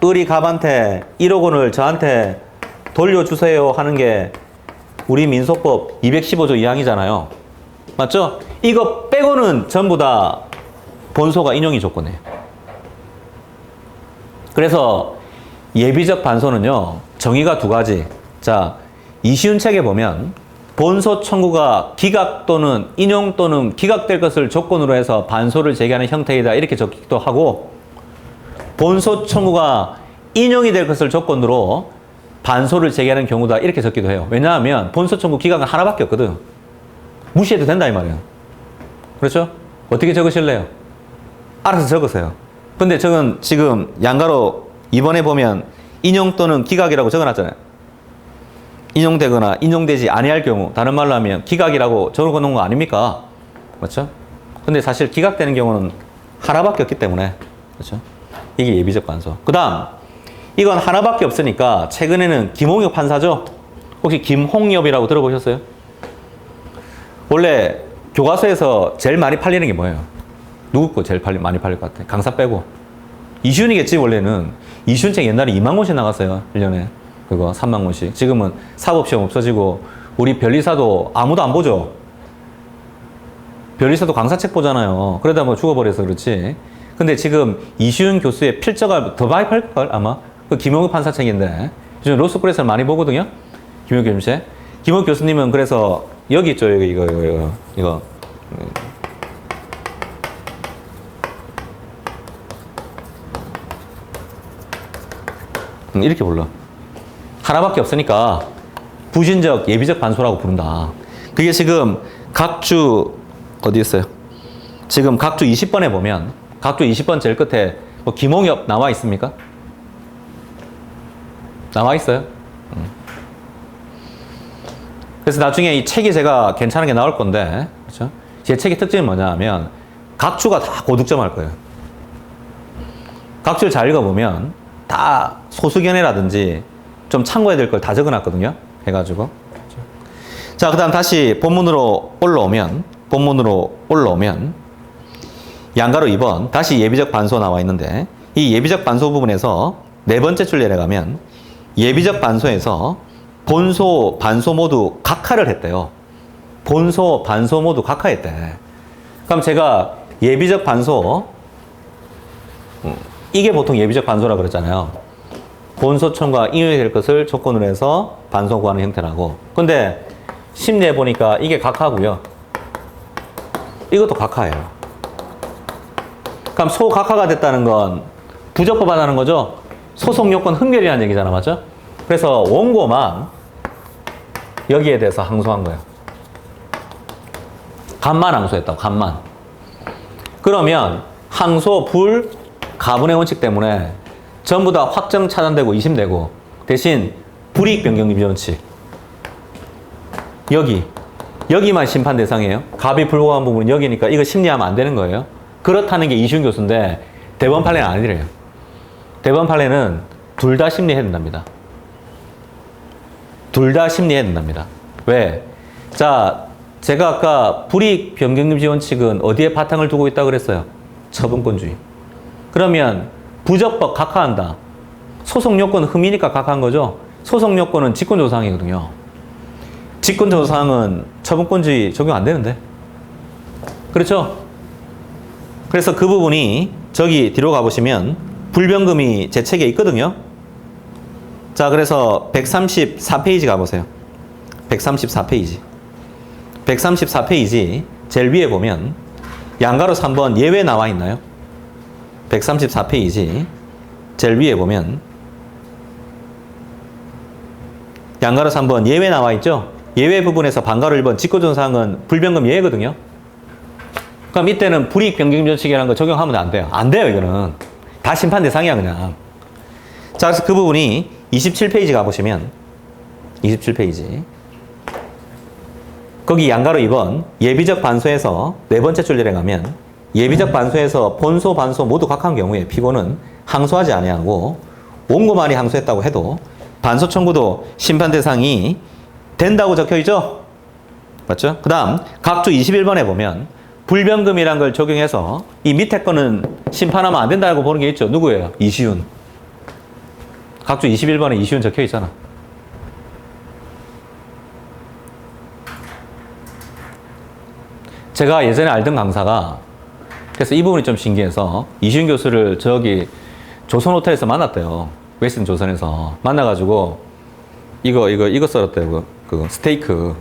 을이 갑한테 1억 원을 저한테 돌려주세요 하는 게 우리 민소법 215조 2항이잖아요. 맞죠? 이거 빼고는 전부 다 본소가 인용이 조건이에요. 그래서 예비적 반소는요, 정의가 두 가지. 자, 이시훈 책에 보면 본소 청구가 기각 또는 인용 또는 기각될 것을 조건으로 해서 반소를 제기하는 형태이다 이렇게 적기도 하고, 본소 청구가 인용이 될 것을 조건으로 반소를 제기하는 경우다 이렇게 적기도 해요. 왜냐하면 본소 청구 기각은 하나밖에 없거든. 무시해도 된다 이 말이에요. 그렇죠? 어떻게 적으실래요? 알아서 적으세요. 근데 저건 지금 양가로 이번에 보면 인용 또는 기각이라고 적어놨잖아요. 인용되거나 인용되지 아니할 경우, 다른 말로 하면 기각이라고 적어놓은 거 아닙니까? 그렇죠? 근데 사실 기각되는 경우는 하나밖에 없기 때문에, 그렇죠? 이게 예비적 반소. 그 다음, 이건 하나밖에 없으니까 최근에는 김홍엽 판사죠? 혹시 김홍엽이라고 들어보셨어요? 원래 교과서에서 제일 많이 팔리는 게 뭐예요? 누구 거 제일 많이 팔릴 것 같아? 강사 빼고. 이시훈이겠지, 원래는. 이시훈 책 옛날에 2만 권씩 나갔어요, 1년에. 그거 3만 권씩. 지금은 사법시험 없어지고, 우리 변리사도 아무도 안 보죠? 변리사도 강사책 보잖아요. 그러다 뭐 죽어버려서 그렇지. 근데 지금 이시훈 교수의 필자가 더 많이 팔걸, 아마? 그 김용욱 판사 책인데. 요즘 로스쿨에서 많이 보거든요? 김용욱 교수님. 김용욱 교수님은 그래서, 여기 있죠, 여기, 이거. 이렇게 불러. 하나밖에 없으니까 부진적 예비적 반소라고 부른다. 그게 지금 각주 어디 있어요? 지금 각주 20번에 보면 각주 20번 제일 끝에 뭐 김홍엽 나와 있습니까? 나와 있어요. 그래서 나중에 이 책이 제가 괜찮은 게 나올 건데, 그렇죠? 제 책의 특징이 뭐냐 하면 각주가 다 고득점 할 거예요. 각주를 잘 읽어보면 다 소수견해라든지 좀 참고해야 될 걸 다 적어놨거든요. 해가지고. 자, 그 다음 다시 본문으로 올라오면 양가로 2번 다시 예비적 반소 나와 있는데 이 예비적 반소 부분에서 네 번째 줄 내려가면 예비적 반소에서 본소, 반소 모두 각하를 했대요. 본소, 반소 모두 각하했대. 그럼 제가 예비적 반소, 이게 보통 예비적 반소라 그랬잖아요. 본소천과 인용이 될 것을 조건으로 해서 반소 구하는 형태라고. 근데 심리해 보니까 이게 각하고요. 이것도 각하예요. 그럼 소각하가 됐다는 건 부적법하다는 거죠. 소송 요건 흠결이라는 얘기잖아, 맞죠? 그래서 원고만 여기에 대해서 항소한 거예요. 간만 항소했다고, 간만. 그러면 항소 불 가분의 원칙 때문에 전부 다 확정 차단되고 2심되고 대신 불이익 변경 유지 원칙 여기만 심판 대상이에요. 갑이 불복한 부분은 여기니까 이거 심리하면 안 되는 거예요. 그렇다는 게 이시훈 교수인데 대법원 판례는 아니래요. 대법원 판례는 둘 다 심리해야 된답니다. 둘 다 심리해야 된답니다. 왜? 자, 제가 아까 불이익 변경 유지 원칙은 어디에 바탕을 두고 있다고 그랬어요? 처분권주의. 그러면 부적법 각하한다. 소송 요건은 흠이니까 각하한 거죠. 소송 요건은 직권조사항이거든요. 직권조사항은 처분권주의 적용 안 되는데. 그렇죠? 그래서 그 부분이 저기 뒤로 가보시면 불변금이 제 책에 있거든요. 자, 그래서 134페이지 가보세요. 134페이지. 134페이지 제일 위에 보면 양가로 3번 예외 나와 있나요? 134페이지 제일 위에 보면 양가로 3번 예외 나와 있죠? 예외 부분에서 반가로 1번 직권조사항은 불변금 예외거든요. 그럼 이때는 불이익 변경 원칙이라는 거 적용하면 안 돼요. 안 돼요, 이거는. 다 심판 대상이야, 그냥. 자, 그래서 그 부분이 27페이지 가보시면 27페이지 거기 양가로 2번 예비적 반소에서 네 번째 줄 내려가면 예비적 반소에서 본소, 반소 모두 각한 경우에 피고는 항소하지 아니하고 원고만이 항소했다고 해도 반소 청구도 심판 대상이 된다고 적혀있죠? 맞죠? 그 다음 각주 21번에 보면 불변금이란 걸 적용해서 이 밑에 거는 심판하면 안 된다고 보는 게 있죠. 누구예요? 이시훈. 각주 21번에 이시훈 적혀있잖아. 제가 예전에 알던 강사가 그래서 이 부분이 좀 신기해서 이시훈 교수를 저기 조선 호텔에서 만났대요. 웨스턴 조선에서 만나가지고 이거 썰었대요. 그 스테이크.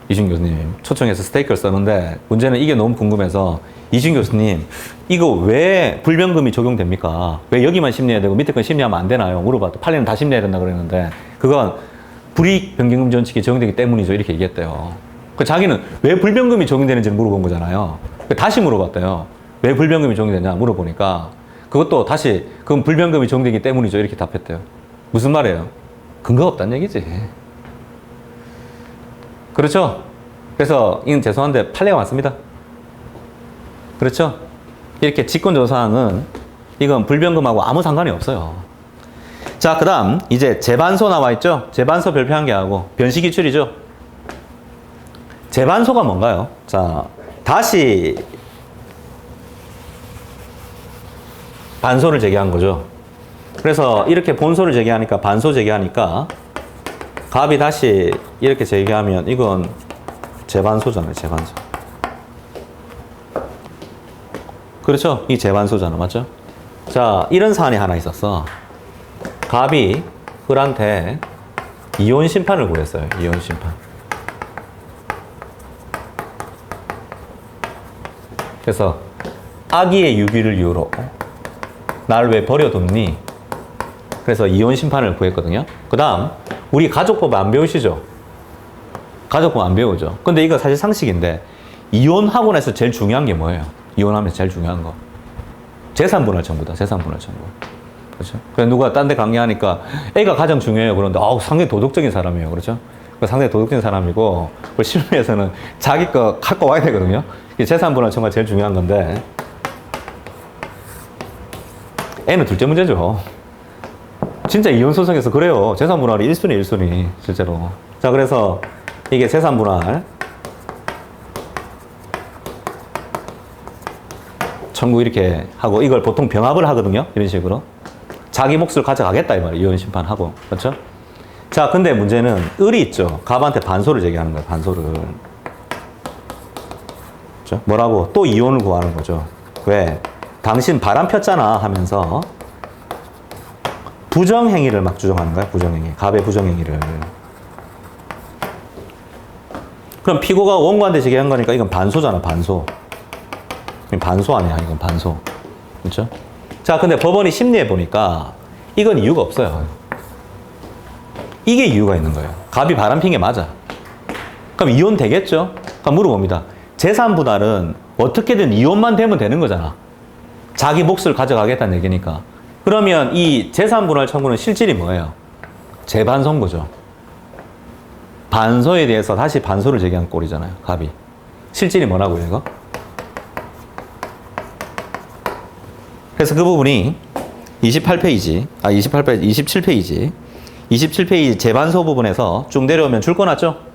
이시훈 교수님 초청해서 스테이크를 썼는데 문제는 이게 너무 궁금해서 이시훈 교수님 이거 왜 불변금이 적용됩니까? 왜 여기만 심리해야 되고 밑에 건 심리하면 안 되나요? 물어봤더니 판례는 다 심리해야 된다 그랬는데 그건 불이익 변경금 원칙이 적용되기 때문이죠. 이렇게 얘기했대요. 그 자기는 왜 불변금이 적용되는지 물어본 거잖아요. 다시 물어봤대요. 왜 불변금이 적용되냐 물어보니까 그것도 다시 그건 불변금이 적용되기 때문이죠. 이렇게 답했대요. 무슨 말이에요? 근거가 없다는 얘기지. 그렇죠? 그래서 이건 죄송한데 판례가 맞습니다. 그렇죠? 이렇게 직권조사항은 이건 불변금하고 아무 상관이 없어요. 자, 그 다음 이제 재반소 나와 있죠? 재반소 별표한개하고 변시기출이죠? 재반소가 뭔가요? 자, 다시 반소를 제기한 거죠. 그래서 이렇게 본소를 제기하니까 반소 제기하니까 갑이 다시 이렇게 제기하면 이건 재반소잖아요. 재반소. 그렇죠? 이 재반소잖아. 맞죠? 자, 이런 사안이 하나 있었어. 갑이 을한테 이혼 심판을 구했어요. 이혼 심판. 그래서 아기의 유기를 이유로 나를 왜 버려뒀니? 그래서 이혼 심판을 구했거든요. 그 다음 우리 가족법 안 배우시죠? 가족법 안 배우죠? 근데 이거 사실 상식인데 이혼하고 나서 제일 중요한 게 뭐예요? 이혼하면서 제일 중요한 거 재산분할 청구다. 재산분할 청구. 그렇죠? 그래서 누가 딴 데 강의하니까 애가 가장 중요해요. 그런데 상당히 도덕적인 사람이에요. 그렇죠? 상당히 도덕적인 사람이고 실무에서는 자기 거 갖고 와야 되거든요. 재산분할 청구가 제일 중요한 건데 N은 둘째 문제죠. 진짜 이혼 소송에서 그래요. 재산분할이 1순위 1순위 실제로. 자, 그래서 이게 재산분할 청구 이렇게 하고 이걸 보통 병합을 하거든요. 이런 식으로. 자기 몫을 가져가겠다 이 말이에요. 이혼 심판하고. 그렇죠? 자, 근데 문제는 을이 있죠. 갑한테 반소를 제기하는 거예요. 반소를. 그렇죠? 뭐라고? 또 이혼을 구하는 거죠. 왜? 당신 바람 폈잖아 하면서 부정행위를 막 주장하는 거야. 부정행위. 갑의 부정행위를. 그럼 피고가 원고한테 제기한 거니까 이건 반소잖아. 반소. 반소 아니야. 이건 반소. 그렇죠? 자, 근데 법원이 심리해 보니까 이건 이유가 없어요. 이게 이유가 있는 거예요. 갑이 바람핀 게 맞아. 그럼 이혼 되겠죠? 그럼 물어봅니다. 재산 분할은 어떻게든 이혼만 되면 되는 거잖아. 자기 몫을 가져가겠다는 얘기니까. 그러면 이 재산 분할 청구는 실질이 뭐예요? 재반소인 반소에 대해서 다시 반소를 제기한 꼴이잖아요. 갑이. 실질이 뭐라고요, 이거? 그래서 그 부분이 27페이지, 27페이지 재반소 부분에서 쭉 내려오면 줄 거 났죠?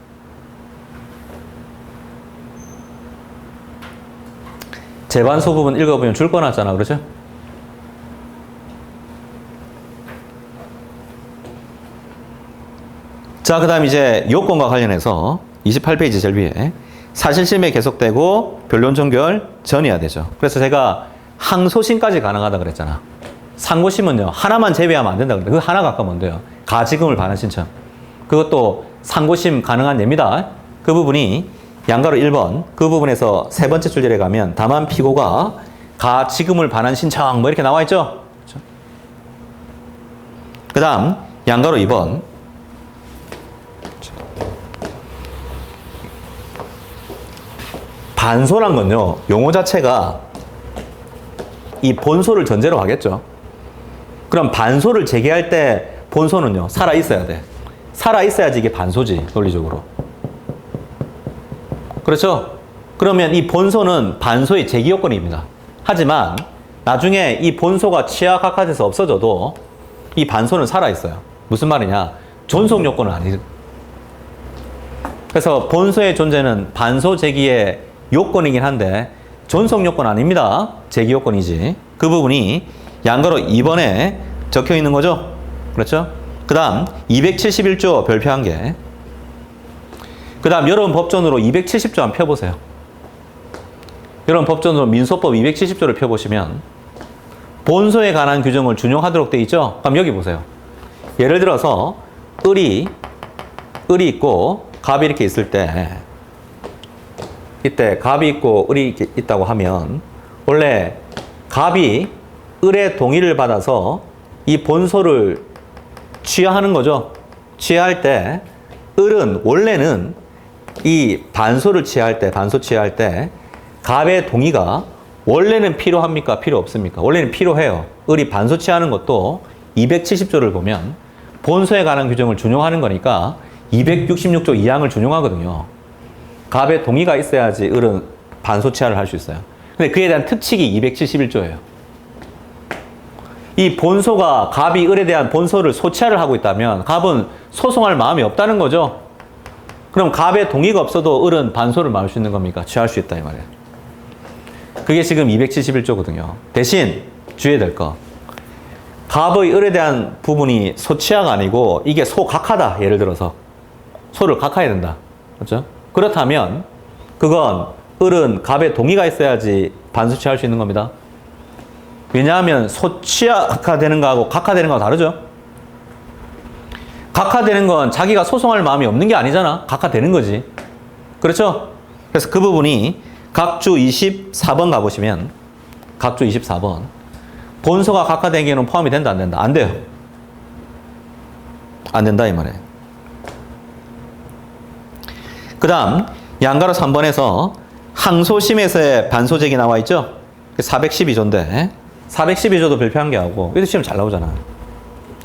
재반소 부분 읽어보면 줄 거 났잖아, 그렇죠? 자, 그 다음 이제 요건과 관련해서 28페이지 제일 위에 사실심에 계속되고 변론 종결 전이어야 되죠. 그래서 제가 항소심까지 가능하다 그랬잖아. 상고심은요, 하나만 제외하면 안 된다. 그 하나가 아까 뭔데요? 가지금을 반환 신청. 그것도 상고심 가능한 예입니다. 그 부분이 양가로 1번, 그 부분에서 세 번째 줄절에 가면 다만 피고가 가지금을 반환 신청 뭐 이렇게 나와 있죠? 그렇죠? 그 다음 양가로 2번. 반소란 건요, 용어 자체가 이 본소를 전제로 하겠죠. 그럼 반소를 제기할 때 본소는요, 살아있어야 돼. 살아있어야지 이게 반소지, 논리적으로. 그렇죠? 그러면 이 본소는 반소의 제기 요건입니다. 하지만 나중에 이 본소가 취하각하돼서 없어져도 이 반소는 살아있어요. 무슨 말이냐? 존속 요건은 아니죠. 그래서 본소의 존재는 반소 제기의 요건이긴 한데 존속 요건 아닙니다. 제기 요건이지. 그 부분이 양가로 2번에 적혀 있는 거죠. 그렇죠? 그 다음 271조 별표한 게, 그 다음 여러분 법전으로 270조 한번 펴보세요. 여러분 법전으로 민소법 270조를 펴보시면 본소에 관한 규정을 준용하도록 돼 있죠. 그럼 여기 보세요. 예를 들어서 을이 있고 갑이 이렇게 있을 때, 이때 갑이 있고 을이 있다고 하면 원래 갑이 을의 동의를 받아서 이 본소를 취하하는 거죠. 취할 때 을은 원래는 이 반소 취할 때 갑의 동의가 원래는 필요합니까? 필요 없습니까? 원래는 필요해요. 을이 반소 취하는 것도 270조를 보면 본소에 관한 규정을 준용하는 거니까 266조 2항을 준용하거든요. 갑의 동의가 있어야지 을은 반소 취하를 할 수 있어요. 근데 그에 대한 특칙이 271조예요. 이 본소가 갑이 을에 대한 본소를 소취하를 하고 있다면 갑은 소송할 마음이 없다는 거죠. 그럼 갑의 동의가 없어도 을은 반소를 막을 수 있는 겁니까? 취할 수 있다 이 말이에요. 그게 지금 271조거든요. 대신 주의해야 될 거, 갑의 을에 대한 부분이 소취하가 아니고 이게 소각하다. 예를 들어서 소를 각하해야 된다. 그렇죠? 그렇다면 그건 을은 갑의 동의가 있어야지 반소취할 수 있는 겁니다. 왜냐하면 소취하되는 거하고 각하되는 거하고 다르죠. 각하되는 건 자기가 소송할 마음이 없는 게 아니잖아. 각하되는 거지. 그렇죠? 그래서 그 부분이 각주 24번 가보시면 각주 24번 본소가 각하된 경우는 포함이 된다 안 된다? 안 돼요. 안 된다 이 말이에요. 그 다음 양가로 3번에서 항소심에서의 반소제기 나와 있죠? 412조인데 412조도 별표한 게 하고 이것도 시험 잘 나오잖아.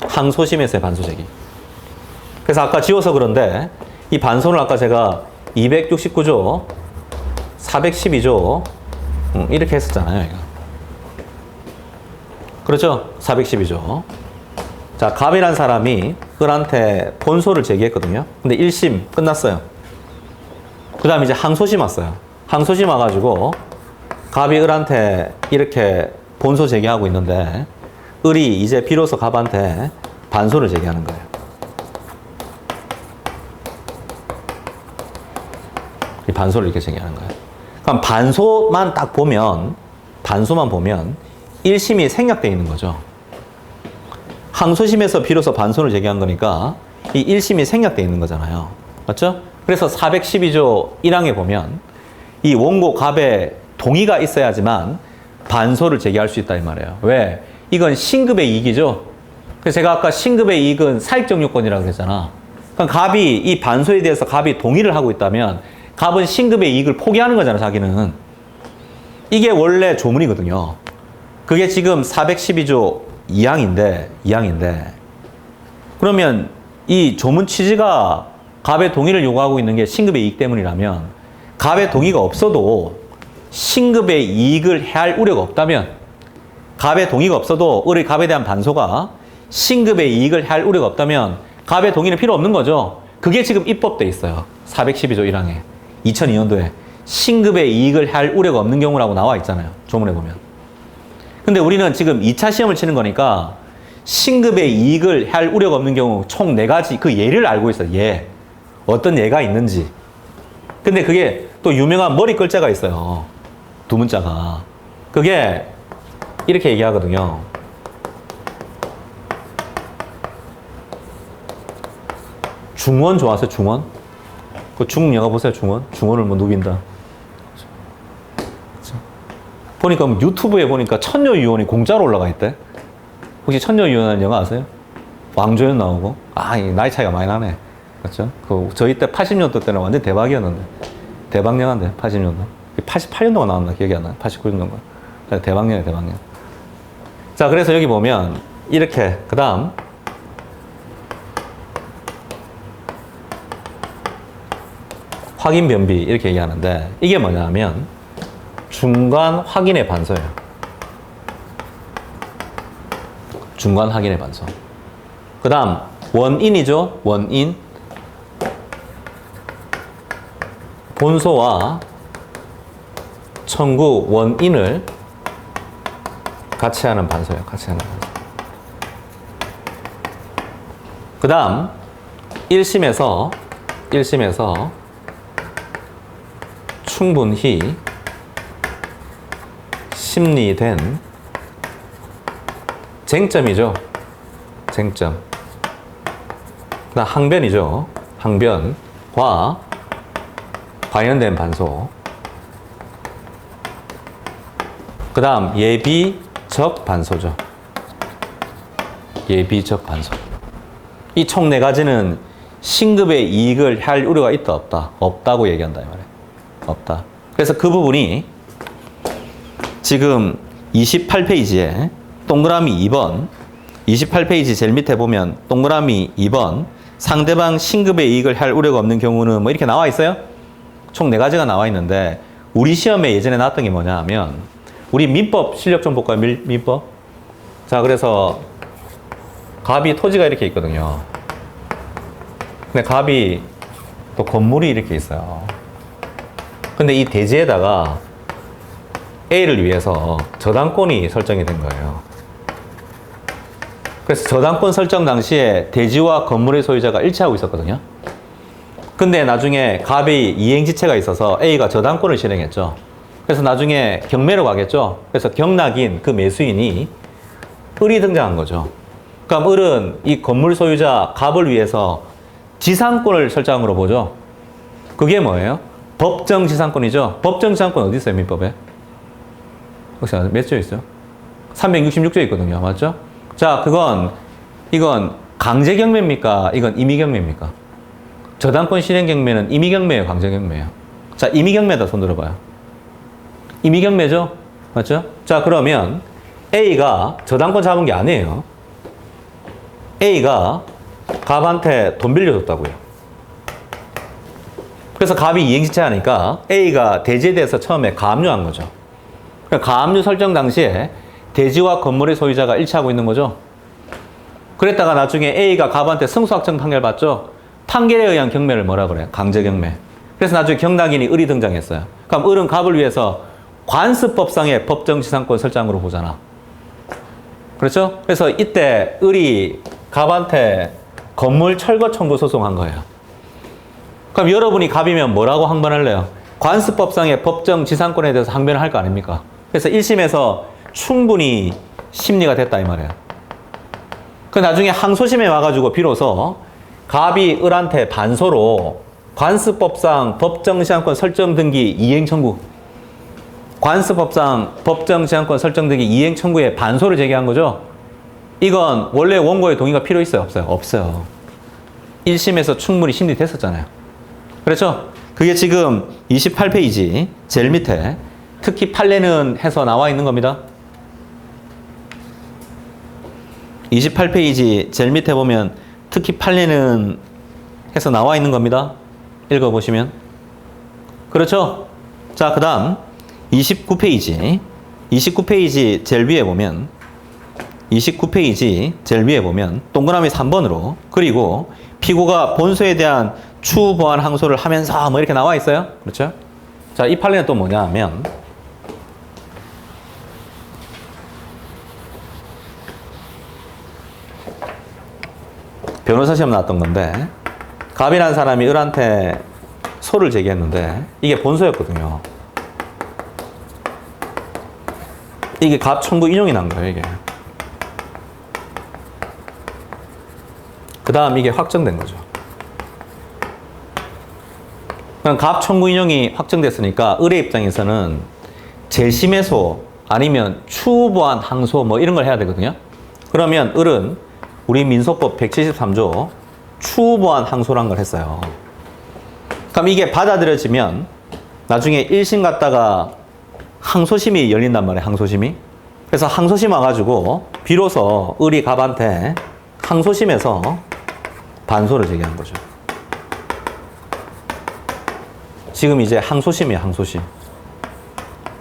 항소심에서의 반소제기. 그래서 아까 지워서 그런데 이 반소는 아까 제가 269조 412조 이렇게 했었잖아요. 이거. 그렇죠? 412조. 자, 갑이란 사람이 을한테 본소를 제기했거든요. 근데 1심 끝났어요. 그 다음에 이제 항소심 왔어요. 항소심 와가지고 갑이 을한테 이렇게 본소 제기하고 있는데 을이 이제 비로소 갑한테 반소를 제기하는 거예요. 이 반소를 이렇게 제기하는 거예요. 그럼 반소만 딱 보면, 반소만 보면 1심이 생략되어 있는 거죠. 항소심에서 비로소 반소를 제기한 거니까 이 1심이 생략되어 있는 거잖아요. 맞죠? 그래서 412조 1항에 보면 이 원고 갑의 동의가 있어야지만 반소를 제기할 수 있다 이 말이에요. 왜? 이건 신급의 이익이죠. 그래서 제가 아까 신급의 이익은 사익적 요건이라고 그랬잖아. 그럼 갑이 이 반소에 대해서 갑이 동의를 하고 있다면 갑은 신급의 이익을 포기하는 거잖아, 자기는. 이게 원래 조문이거든요. 그게 지금 412조 2항인데 그러면 이 조문 취지가 갑의 동의를 요구하고 있는 게 신급의 이익 때문이라면 갑의 동의가 없어도 신급의 이익을 해할 우려가 없다면 갑의 동의가 없어도 을의 갑에 대한 반소가 신급의 이익을 해할 우려가 없다면 갑의 동의는 필요 없는 거죠. 그게 지금 입법돼 있어요. 412조 1항에 2002년도에 신급의 이익을 해할 우려가 없는 경우라고 나와 있잖아요. 조문에 보면. 근데 우리는 지금 2차 시험을 치는 거니까 신급의 이익을 해할 우려가 없는 경우 총 4가지 그 예를 알고 있어요. 예. 어떤 예가 있는지. 근데 그게 또 유명한 머리 글자가 있어요. 두 문자가. 그게 이렇게 얘기하거든요. 중원 좋아하세요? 중원? 그 중국 영화 보세요. 중원? 중원을 뭐 누빈다. 보니까 유튜브에 보니까 천녀유원이 공짜로 올라가 있대. 혹시 천녀유원이라는 영화 아세요? 왕조연 나오고. 아, 나이 차이가 많이 나네. 그렇죠? 그 저희 때 80년도 때는 완전 대박이었는데. 대박 영화인데 80년도. 88년도가 나왔나 기억이 안 나요. 89년도가. 대박 영화예요, 대박 영화. 자, 그래서 여기 보면 이렇게 그다음 확인 변비 이렇게 얘기하는데 이게 뭐냐면 중간 확인의 반소예요. 중간 확인의 반소. 그 다음 원인이죠. 원인. 본소와 청구 원인을 같이 하는 반소예요. 같이 하는 반소. 그 다음 1심에서 충분히 심리된 쟁점이죠. 쟁점. 그다음 항변이죠. 항변과 관련된 반소. 그 다음 예비적 반소죠. 예비적 반소. 이 총 4가지는 신급의 이익을 할 우려가 있다 없다? 없다고 얘기한다 이 말이에요. 없다. 그래서 그 부분이 지금 28페이지에 동그라미 2번 28페이지 제일 밑에 보면 동그라미 2번 상대방 신급의 이익을 할 우려가 없는 경우는 뭐 이렇게 나와 있어요. 총 4가지가 나와 있는데 우리 시험에 예전에 나왔던 게 뭐냐 하면 우리 민법 실력 좀 볼까요? 민법. 자, 그래서 갑이 토지가 이렇게 있거든요. 근데 갑이 또 건물이 이렇게 있어요. 근데 이 대지에다가 A를 위해서 저당권이 설정이 된 거예요. 그래서 저당권 설정 당시에 대지와 건물의 소유자가 일치하고 있었거든요. 근데 나중에 갑의 이행지체가 있어서 A가 저당권을 실행했죠. 그래서 나중에 경매로 가겠죠. 그래서 경락인 그 매수인이 을이 등장한 거죠. 그럼 을은 이 건물 소유자 갑을 위해서 지상권을 설정한 거로 보죠. 그게 뭐예요? 법정 지상권이죠. 법정 지상권 어디 있어요, 민법에? 혹시 몇 조 있어요? 366조 있거든요. 맞죠? 자, 이건 강제경매입니까? 이건 임의경매입니까? 저당권 실행경매는 임의경매예요, 강제경매예요? 자, 임의경매다 손 들어봐요. 임의경매죠? 맞죠? 자, 그러면 A가 저당권 잡은 게 아니에요. A가 갑한테 돈 빌려줬다고요. 그래서 갑이 이행지체 하니까 A가 대지에 대해서 처음에 가압류한 거죠. 그러니까 가압류 설정 당시에 대지와 건물의 소유자가 일치하고 있는 거죠. 그랬다가 나중에 A가 갑한테 승소확정 판결 받죠. 판결에 의한 경매를 뭐라 그래요? 강제경매. 그래서 나중에 경락인이 을이 등장했어요. 그럼 을은 갑을 위해서 관습법상의 법정지상권 설정으로 보잖아. 그렇죠? 그래서 이때 을이 갑한테 건물 철거 청구 소송한 거예요. 그럼 여러분이 갑이면 뭐라고 항변할래요? 관습법상의 법정지상권에 대해서 항변을 할 거 아닙니까? 그래서 1심에서 충분히 심리가 됐다 이 말이에요. 그 나중에 항소심에 와가지고 비로소 갑이 을한테 반소로 관습법상 법정지상권 설정 등기 이행 청구, 관습법상 법정지상권 설정 등기 이행 청구에 반소를 제기한 거죠. 이건 원래 원고의 동의가 필요 있어요? 없어요? 없어요. 1심에서 충분히 심리됐었잖아요. 그렇죠? 그게 지금 28페이지 제일 밑에 특히 판례는 해서 나와 있는 겁니다. 28페이지 제일 밑에 보면 특히 판례는 해서 나와 있는 겁니다. 읽어보시면. 그렇죠? 자, 그 다음 29페이지 제일 위에 보면 29페이지 제일 위에 보면 동그라미 3번으로 그리고 피고가 본소에 대한 추후 보완 항소를 하면서 뭐 이렇게 나와 있어요. 그렇죠? 자, 이 판례는 또 뭐냐 하면 변호사 시험 나왔던 건데 갑이라는 사람이 을한테 소를 제기했는데 이게 본소였거든요. 이게 갑 청구 인용이 난 거예요, 이게. 그 다음 이게 확정된 거죠. 그럼 갑 청구 인용이 확정됐으니까 을의 입장에서는 재심해소 아니면 추후 보완 항소 뭐 이런 걸 해야 되거든요. 그러면 을은 우리 민소법 173조 추후 보완 항소란 걸 했어요. 그럼 이게 받아들여지면 나중에 1심 갔다가 항소심이 열린단 말이에요. 항소심이. 그래서 항소심 와가지고 비로소 을이 갑한테 항소심에서 반소를 제기한 거죠. 지금 이제 항소심이에요. 항소심.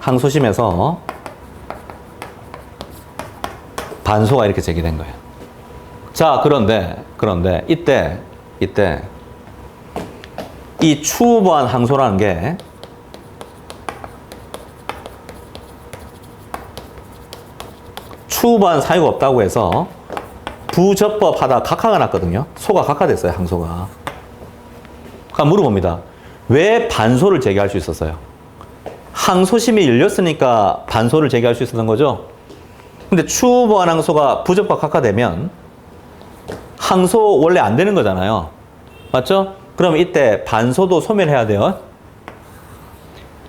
항소심에서 반소가 이렇게 제기된 거예요. 자, 그런데 이때 이 추후 보완 항소라는 게 추후 보완 사유가 없다고 해서 부적법 하다 각하가 났거든요. 소가 각하됐어요. 항소가. 그러니까 물어봅니다. 왜 반소를 제기할 수 있었어요? 항소심이 열렸으니까 반소를 제기할 수 있었던 거죠. 근데 추후 보완 항소가 부적법 각하되면 항소 원래 안 되는 거잖아요. 맞죠? 그럼 이때 반소도 소멸해야 돼요.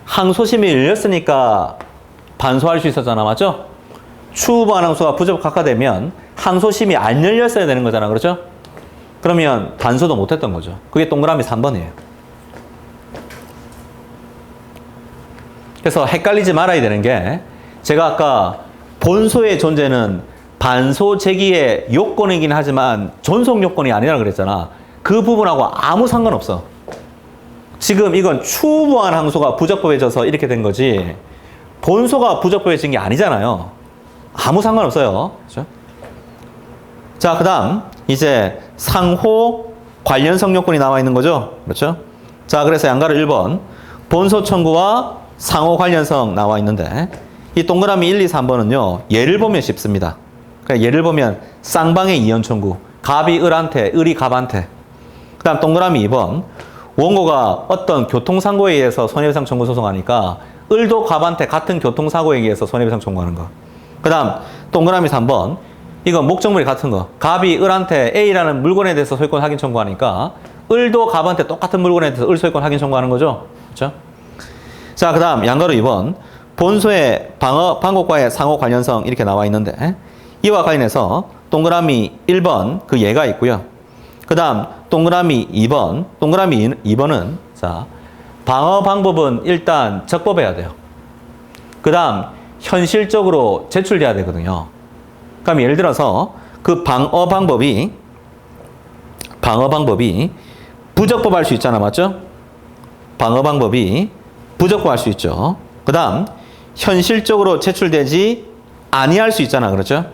항소심이 열렸으니까 반소할 수 있었잖아. 맞죠? 추후 보완 항소가 부적법 각하되면 항소심이 안 열렸어야 되는 거잖아. 그렇죠? 그러면 반소도 못했던 거죠. 그게 동그라미 3번이에요. 그래서 헷갈리지 말아야 되는 게 제가 아까 본소의 존재는 반소 제기의 요건이긴 하지만 존속 요건이 아니라 그랬잖아. 그 부분하고 아무 상관없어. 지금 이건 추후 보완 항소가 부적법해져서 이렇게 된 거지 본소가 부적법해진 게 아니잖아요. 아무 상관없어요. 그렇죠? 자, 그 다음 이제 상호 관련성 요건이 나와 있는 거죠. 그렇죠? 자, 그래서 양가로 1번 본소 청구와 상호 관련성 나와 있는데 이 동그라미 1, 2, 3번은요. 예를 보면 쉽습니다. 그러니까 예를 보면 쌍방의 이연 청구. 갑이 을한테, 을이 갑한테. 그 다음 동그라미 2번 원고가 어떤 교통사고에 의해서 손해배상 청구 소송하니까 을도 갑한테 같은 교통사고에 의해서 손해배상 청구하는 거. 그 다음 동그라미 3번 이건 목적물이 같은 거. 갑이 을한테 A라는 물건에 대해서 소유권 확인 청구하니까 을도 갑한테 똑같은 물건에 대해서 을 소유권 확인 청구하는 거죠. 그렇죠? 자, 그 다음 양가로 2번 본소의 방법과의 상호 관련성 이렇게 나와 있는데 이와 관련해서 동그라미 1번 그 예가 있고요. 그 다음 동그라미 2번 동그라미 2번은 자 방어 방법은 일단 적법해야 돼요. 그 다음 현실적으로 제출돼야 되거든요. 그럼 예를 들어서 그 방어 방법이 부적법할 수 있잖아. 맞죠? 방어 방법이 부적법할 수 있죠. 그 다음 현실적으로 제출되지 아니할 수 있잖아. 그렇죠?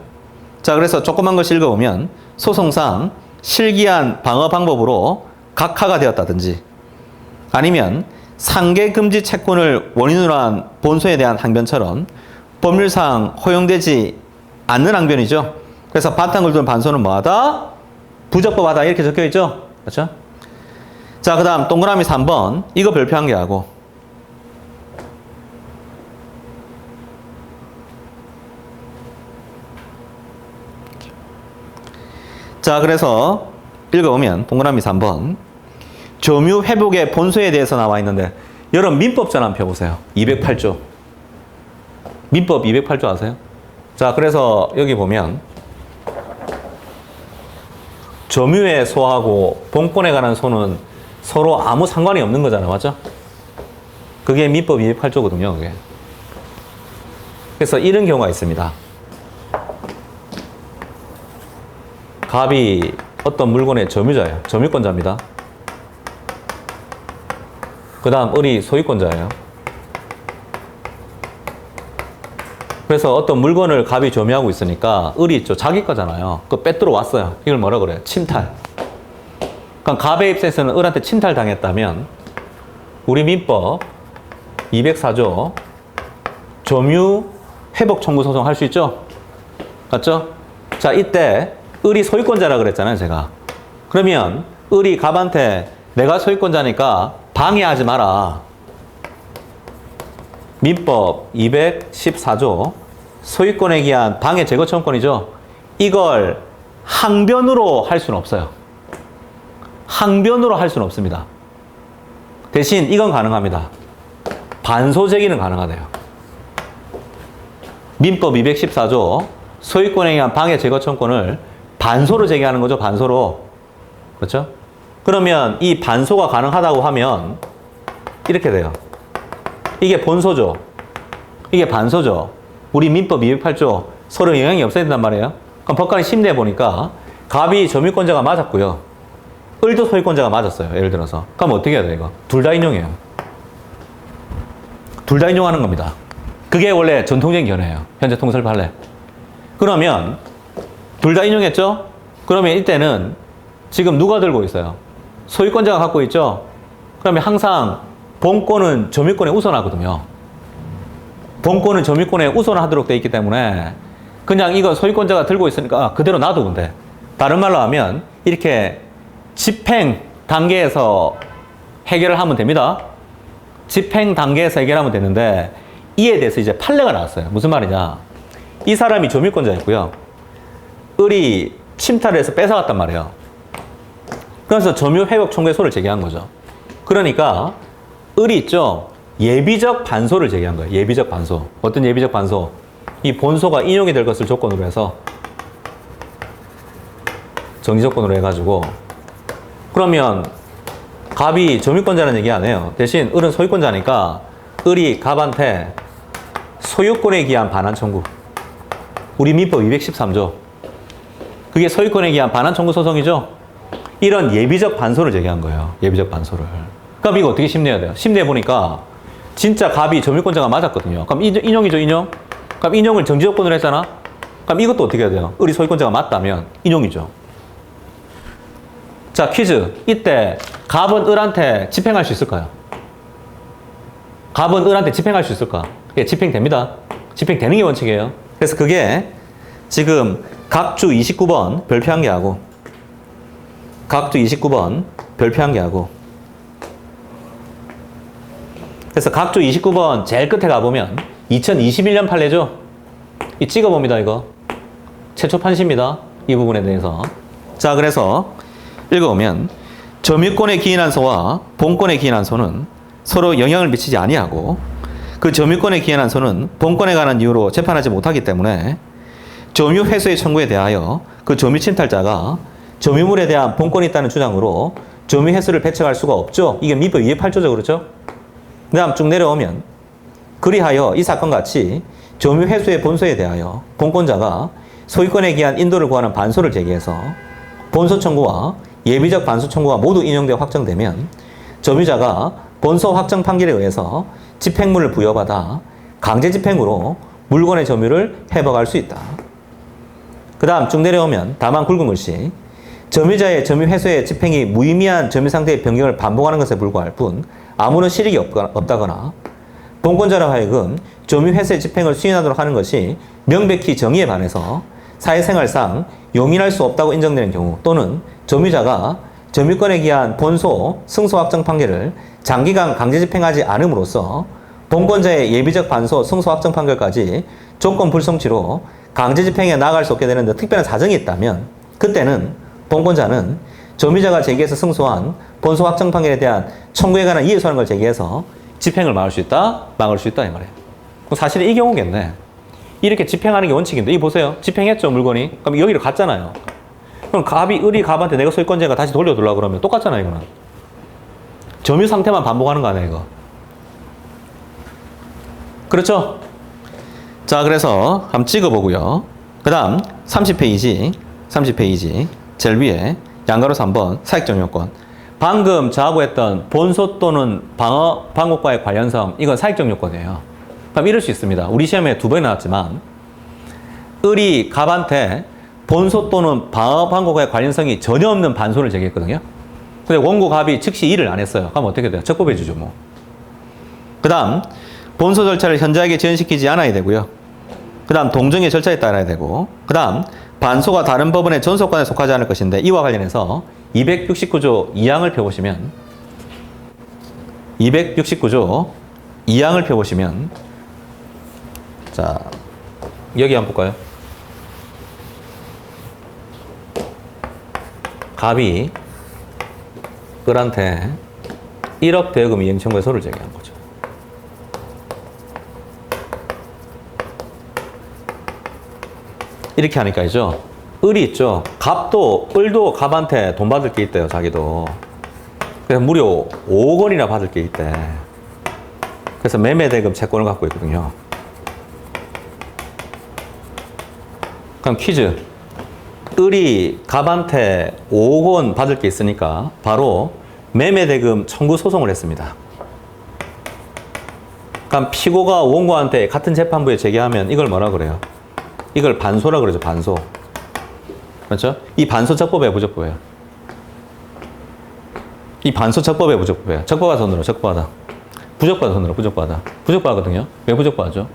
자, 그래서 조그만 걸 읽어보면 소송상 실기한 방어 방법으로 각하가 되었다든지 아니면 상계 금지 채권을 원인으로 한 본소에 대한 항변처럼 법률상 허용되지 않는 항변이죠. 그래서 바탕을 둔 반소는 뭐하다? 부적법하다 이렇게 적혀 있죠. 그렇죠? 자, 그 다음 동그라미 3번 이거 별표한 게 하고 자, 그래서 읽어보면 동그라미 3번 점유 회복의 본소에 대해서 나와 있는데 여러분 민법전 한번 펴보세요. 208조 민법 208조 아세요? 자, 그래서 여기 보면 점유의 소하고 본권에 관한 소는 서로 아무 상관이 없는 거잖아요. 맞죠? 그게 민법 208조거든요. 그게. 그래서 이런 경우가 있습니다. 갑이 어떤 물건의 점유자예요. 점유권자입니다. 그 다음 을이 소유권자예요. 그래서 어떤 물건을 갑이 점유하고 있으니까 을이 있죠. 자기 거잖아요. 그거 빼들어 왔어요. 이걸 뭐라 그래요? 침탈. 그럼 갑의 입장에서는 을한테 침탈 당했다면 우리 민법 204조 점유 회복 청구 소송 할 수 있죠? 맞죠? 자, 이때 을이 소유권자라 그랬잖아요, 제가. 그러면 을이 갑한테 내가 소유권자니까 방해하지 마라. 민법 214조 소유권에 기한 방해 제거 청구권이죠. 이걸 항변으로 할 수는 없어요. 항변으로 할 수는 없습니다. 대신 이건 가능합니다. 반소 제기는 가능하대요. 민법 214조 소유권에 의한 방해 제거 청구권을 반소로 제기하는 거죠. 반소로. 그렇죠? 그러면 이 반소가 가능하다고 하면 이렇게 돼요. 이게 본소죠. 이게 반소죠. 우리 민법 208조 서로 영향이 없어야 된단 말이에요. 그럼 법관이 심리해 보니까 갑이 점유권자가 맞았고요. 을도 소유권자가 맞았어요. 예를 들어서. 그럼 어떻게 해야 돼 이거? 둘 다 인용해요. 둘 다 인용하는 겁니다. 그게 원래 전통적인 견해예요. 현재 통설 판례. 그러면 둘 다 인용했죠? 그러면 이때는 지금 누가 들고 있어요? 소유권자가 갖고 있죠? 그러면 항상 본권은 점유권에 우선하거든요. 본권은 점유권에 우선하도록 되어 있기 때문에 그냥 이거 소유권자가 들고 있으니까 그대로 놔두면 돼. 다른 말로 하면 이렇게 집행 단계에서 해결을 하면 됩니다. 집행 단계에서 해결하면 되는데 이에 대해서 이제 판례가 나왔어요. 무슨 말이냐? 이 사람이 점유권자였고요. 을이 침탈을 해서 뺏어갔단 말이에요. 그래서 점유 회복 청구의 소를 제기한 거죠. 그러니까 을이 있죠. 예비적 반소를 제기한 거예요. 예비적 반소. 어떤 예비적 반소? 이 본소가 인용이 될 것을 조건으로 해서 정지조건으로 해가지고 그러면 갑이 점유권자라는 얘기 안 해요. 대신 을은 소유권자니까 을이 갑한테 소유권에 기한 반환 청구. 우리 민법 213조. 그게 소유권에 기한 반환 청구 소송이죠. 이런 예비적 반소를 제기한 거예요. 예비적 반소를. 그럼 이거 어떻게 심리해야 돼요? 심리해 보니까 진짜 갑이 점유권자가 맞았거든요. 그럼 인용이죠, 인용? 그럼 인용을 정지조건으로 했잖아? 그럼 이것도 어떻게 해야 돼요? 을이 소유권자가 맞다면 인용이죠. 자, 퀴즈. 이때 갑은 을한테 집행할 수 있을까요? 갑은 을한테 집행할 수 있을까? 예, 집행됩니다. 집행되는 게 원칙이에요. 그래서 그게 지금 각주 29번 별표한 게 하고 각주 29번 별표한 게 하고 그래서 각주 29번 제일 끝에 가보면 2021년 판례죠. 이 찍어봅니다. 이거 최초 판시입니다. 이 부분에 대해서. 자, 그래서 읽어보면 점유권에 기인한 소와 본권에 기인한 소는 서로 영향을 미치지 아니하고 그 점유권에 기인한 소는 본권에 관한 이유로 재판하지 못하기 때문에 점유 회수의 청구에 대하여 그 점유 침탈자가 점유물에 대한 본권이 있다는 주장으로 점유 회수를 배척할 수가 없죠. 이게 민법 208조죠. 그렇죠? 그 다음 쭉 내려오면 그리하여 이 사건 같이 점유 회수의 본소에 대하여 본권자가 소유권에 기한 인도를 구하는 반소를 제기해서 본소 청구와 예비적 반소 청구가 모두 인용되어 확정되면 점유자가 본소 확정 판결에 의해서 집행물을 부여받아 강제 집행으로 물건의 점유를 회복할 수 있다. 그 다음 쭉 내려오면 다만 굵은 글씨 점유자의 점유 회수의 집행이 무의미한 점유 상태의 변경을 반복하는 것에 불과할 뿐 아무런 실익이 없다거나 본권자로 하여금 점유 회수의 집행을 수행하도록 하는 것이 명백히 정의에 반해서 사회생활상 용인할 수 없다고 인정되는 경우 또는 점유자가 점유권에 기한 본소, 승소 확정 판결을 장기간 강제 집행하지 않음으로써 본권자의 예비적 반소, 승소 확정 판결까지 조건 불성취로 강제 집행에 나아갈 수 없게 되는 데 특별한 사정이 있다면 그때는 본권자는 점유자가 제기해서 승소한 본소 확정 판결에 대한 청구에 관한 이해소하는 걸 제기해서 집행을 막을 수 있다, 막을 수 있다 이 말이에요. 그럼 사실은 이 경우겠네. 이렇게 집행하는 게 원칙인데 이 보세요. 집행했죠 물건이. 그럼 여기로 갔잖아요. 그럼 을이 갑한테 내가 소유권자가 다시 돌려달라고 그러면 똑같잖아요 이거는. 점유 상태만 반복하는 거 아니야 이거. 그렇죠? 자 그래서 한번 찍어보고요. 그 다음 30페이지 제일 위에 양가로 3번 사익정요건. 방금 저하고 했던 본소 또는 방어과의 관련성 이건 사익정요건이에요. 그럼 이럴 수 있습니다. 우리 시험에 2번 나왔지만 을이 갑한테 본소 또는 방어과의 관련성이 전혀 없는 반소를 제기했거든요. 근데 원고 갑이 즉시 일을 안 했어요. 그럼 어떻게 돼요? 적법해 주죠 뭐. 그 다음 본소 절차를 현저하게 지연시키지 않아야 되고요. 그 다음 동정의 절차에 따라야 되고 그 다음 반소가 다른 법원의 전속권에 속하지 않을 것인데 이와 관련해서 269조 2항을 펴보시면 269조 2항을 펴보시면 자 여기 한번 볼까요? 갑이 을한테 1억 대여금 이행 청구의 소를 제기한 거죠. 이렇게 하니까 이죠. 을이 있죠. 을도 갑한테 돈 받을 게 있대요, 자기도. 그래서 무려 5억 원이나 받을 게 있대. 그래서 매매대금 채권을 갖고 있거든요. 그럼 퀴즈. 을이 갑한테 5억 원 받을 게 있으니까 바로 매매대금 청구 소송을 했습니다. 그럼 피고가 원고한테 같은 재판부에 제기하면 이걸 뭐라 그래요? 이걸 반소라 그러죠, 반소. 그렇죠? 이 반소 적법이에요, 부적법이에요? 이 반소 적법이에요, 부적법이에요? 적법하다 손으로, 적법하다. 부적법하다 손으로, 부적법하다. 부적법하거든요. 왜 부적법하죠?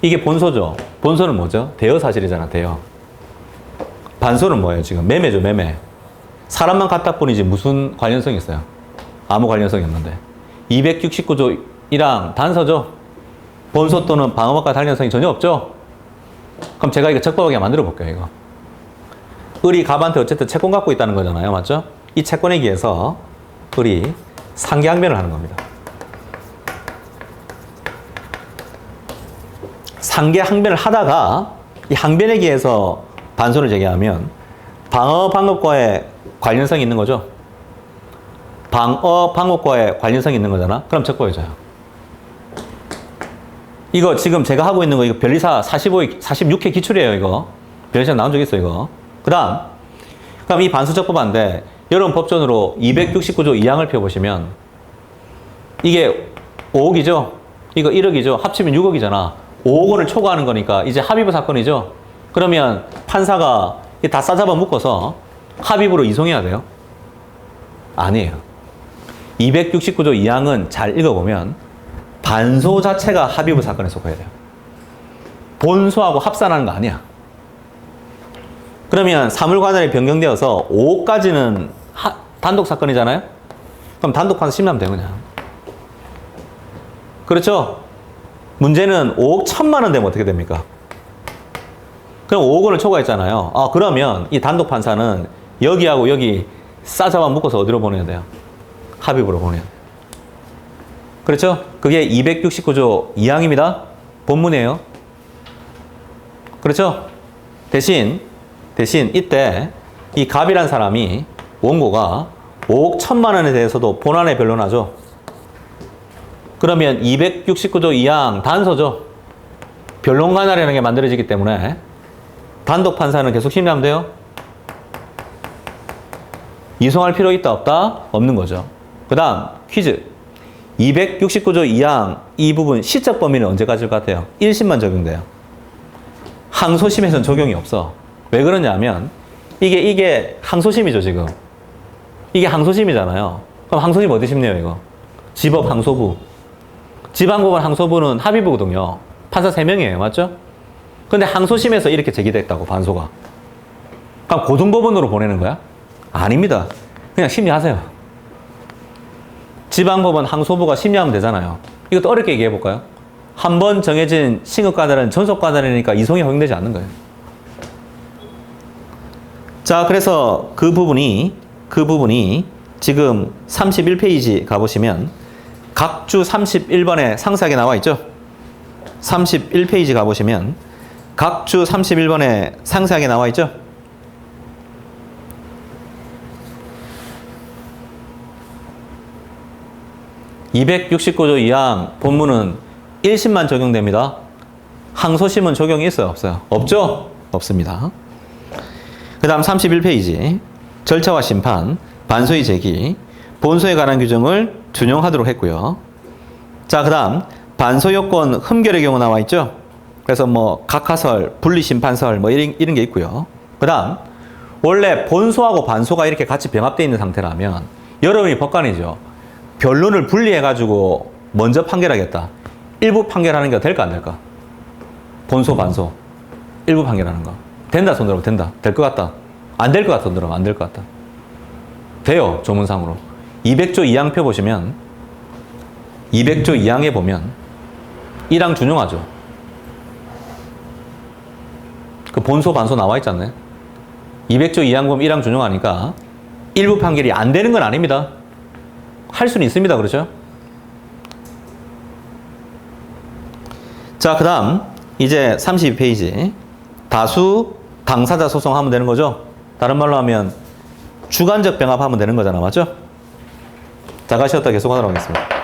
이게 본소죠. 본소는 뭐죠? 대여 사실이잖아, 대여. 반소는 뭐예요, 지금? 매매죠, 매매. 사람만 갖다 뿐이지 무슨 관련성이 있어요? 아무 관련성이 없는데. 269조 1항 단서죠? 본소 또는 방어법과 관련성이 전혀 없죠? 그럼 제가 이거 적법하게 만들어 볼게요, 이거. 을이 갑한테 어쨌든 채권 갖고 있다는 거잖아요. 맞죠? 이 채권에 기해서 을이 상계항변을 하는 겁니다. 상계항변을 하다가 이 항변에 기해서 반소를 제기하면 방어방어과의 관련성이 있는 거죠. 방어방어과의 관련성이 있는 거잖아. 그럼 적법해져요. 이거 지금 제가 하고 있는 거 이거 변리사 46회 기출이에요, 이거. 변리사 나온 적 있어, 이거. 그럼 이 반수 적법한데 여러분 법전으로 269조 2항을 펴보시면 이게 5억이죠? 이거 1억이죠? 합치면 6억이잖아. 5억 원을 초과하는 거니까 이제 합의부 사건이죠? 그러면 판사가 다 싸잡아 묶어서 합의부로 이송해야 돼요? 아니에요. 269조 2항은 잘 읽어보면 반소 자체가 합의부 사건에 속해야 돼요. 본소하고 합산하는 거 아니야. 그러면 사물관할이 변경되어서 5억까지는 단독 사건이잖아요? 그럼 단독 판사 심리하면 돼요, 그냥. 그렇죠? 문제는 5억 1,000만 원 되면 어떻게 됩니까? 그럼 5억 원을 초과했잖아요. 아, 그러면 이 단독 판사는 여기하고 여기 싸잡아 묶어서 어디로 보내야 돼요? 합의부로 보내야 돼요. 그렇죠? 그게 269조 2항입니다. 본문이에요. 그렇죠? 대신 이때 이 갑이란 사람이 원고가 5억 1,000만 원에 대해서도 본안에 변론하죠. 그러면 269조 2항 단서죠. 변론관할이라는 게 만들어지기 때문에 단독 판사는 계속 심리하면 돼요. 이송할 필요 있다 없다? 없는 거죠. 그 다음 퀴즈. 269조 2항 이 부분 시적 범위는 언제까지일 것 같아요? 1심만 적용돼요. 항소심에서는 적용이 없어. 왜 그러냐면 이게 항소심이죠 지금. 이게 항소심이잖아요. 그럼 항소심 어디 심네요 이거? 지법 항소부. 지방법원 항소부는 합의부거든요. 판사 3명이에요. 맞죠? 근데 항소심에서 이렇게 제기됐다고 반소가. 그럼 고등법원으로 보내는 거야? 아닙니다. 그냥 심리하세요. 지방법원 항소부가 심리하면 되잖아요. 이것도 어렵게 얘기해 볼까요? 한 번 정해진 신급과다는 전속과다니까 이송이 허용되지 않는 거예요. 자, 그래서 그 부분이 지금 31페이지 가보시면 각주 31번에 상세하게 나와 있죠? 31페이지 가보시면 각주 31번에 상세하게 나와 있죠? (269조 2항) 본문은 1심만 적용됩니다. 항소심은 적용이 있어요? 없어요? 없죠? 없습니다. 그 다음 31페이지 절차와 심판, 반소의 제기, 본소에 관한 규정을 준용하도록 했고요. 자, 그 다음 반소 요건 흠결의 경우 나와 있죠? 그래서 뭐 각하설, 분리심판설 뭐 이런 게 있고요. 그 다음 원래 본소하고 반소가 이렇게 같이 병합되어 있는 상태라면 여러분이 법관이죠. 변론을 분리해가지고 먼저 판결하겠다. 일부 판결하는 게 될까 안 될까? 본소, 반소. 일부 판결하는 거. 된다 손 들어보면 된다. 될 것 같다. 안 될 것 같다 손 들어보면 안 될 것 같다. 돼요. 조문상으로. 200조 2항표 보시면 200조 2항에 보면 1항 준용하죠. 그 본소, 반소 나와 있지 않나요? 200조 2항 보면 1항 준용하니까 일부 판결이 안 되는 건 아닙니다. 할 수는 있습니다. 그렇죠? 자, 그 다음 이제 32페이지 다수 당사자 소송하면 되는 거죠? 다른 말로 하면 주관적 병합하면 되는 거잖아. 맞죠? 자, 가시었다 계속 하도록 하겠습니다.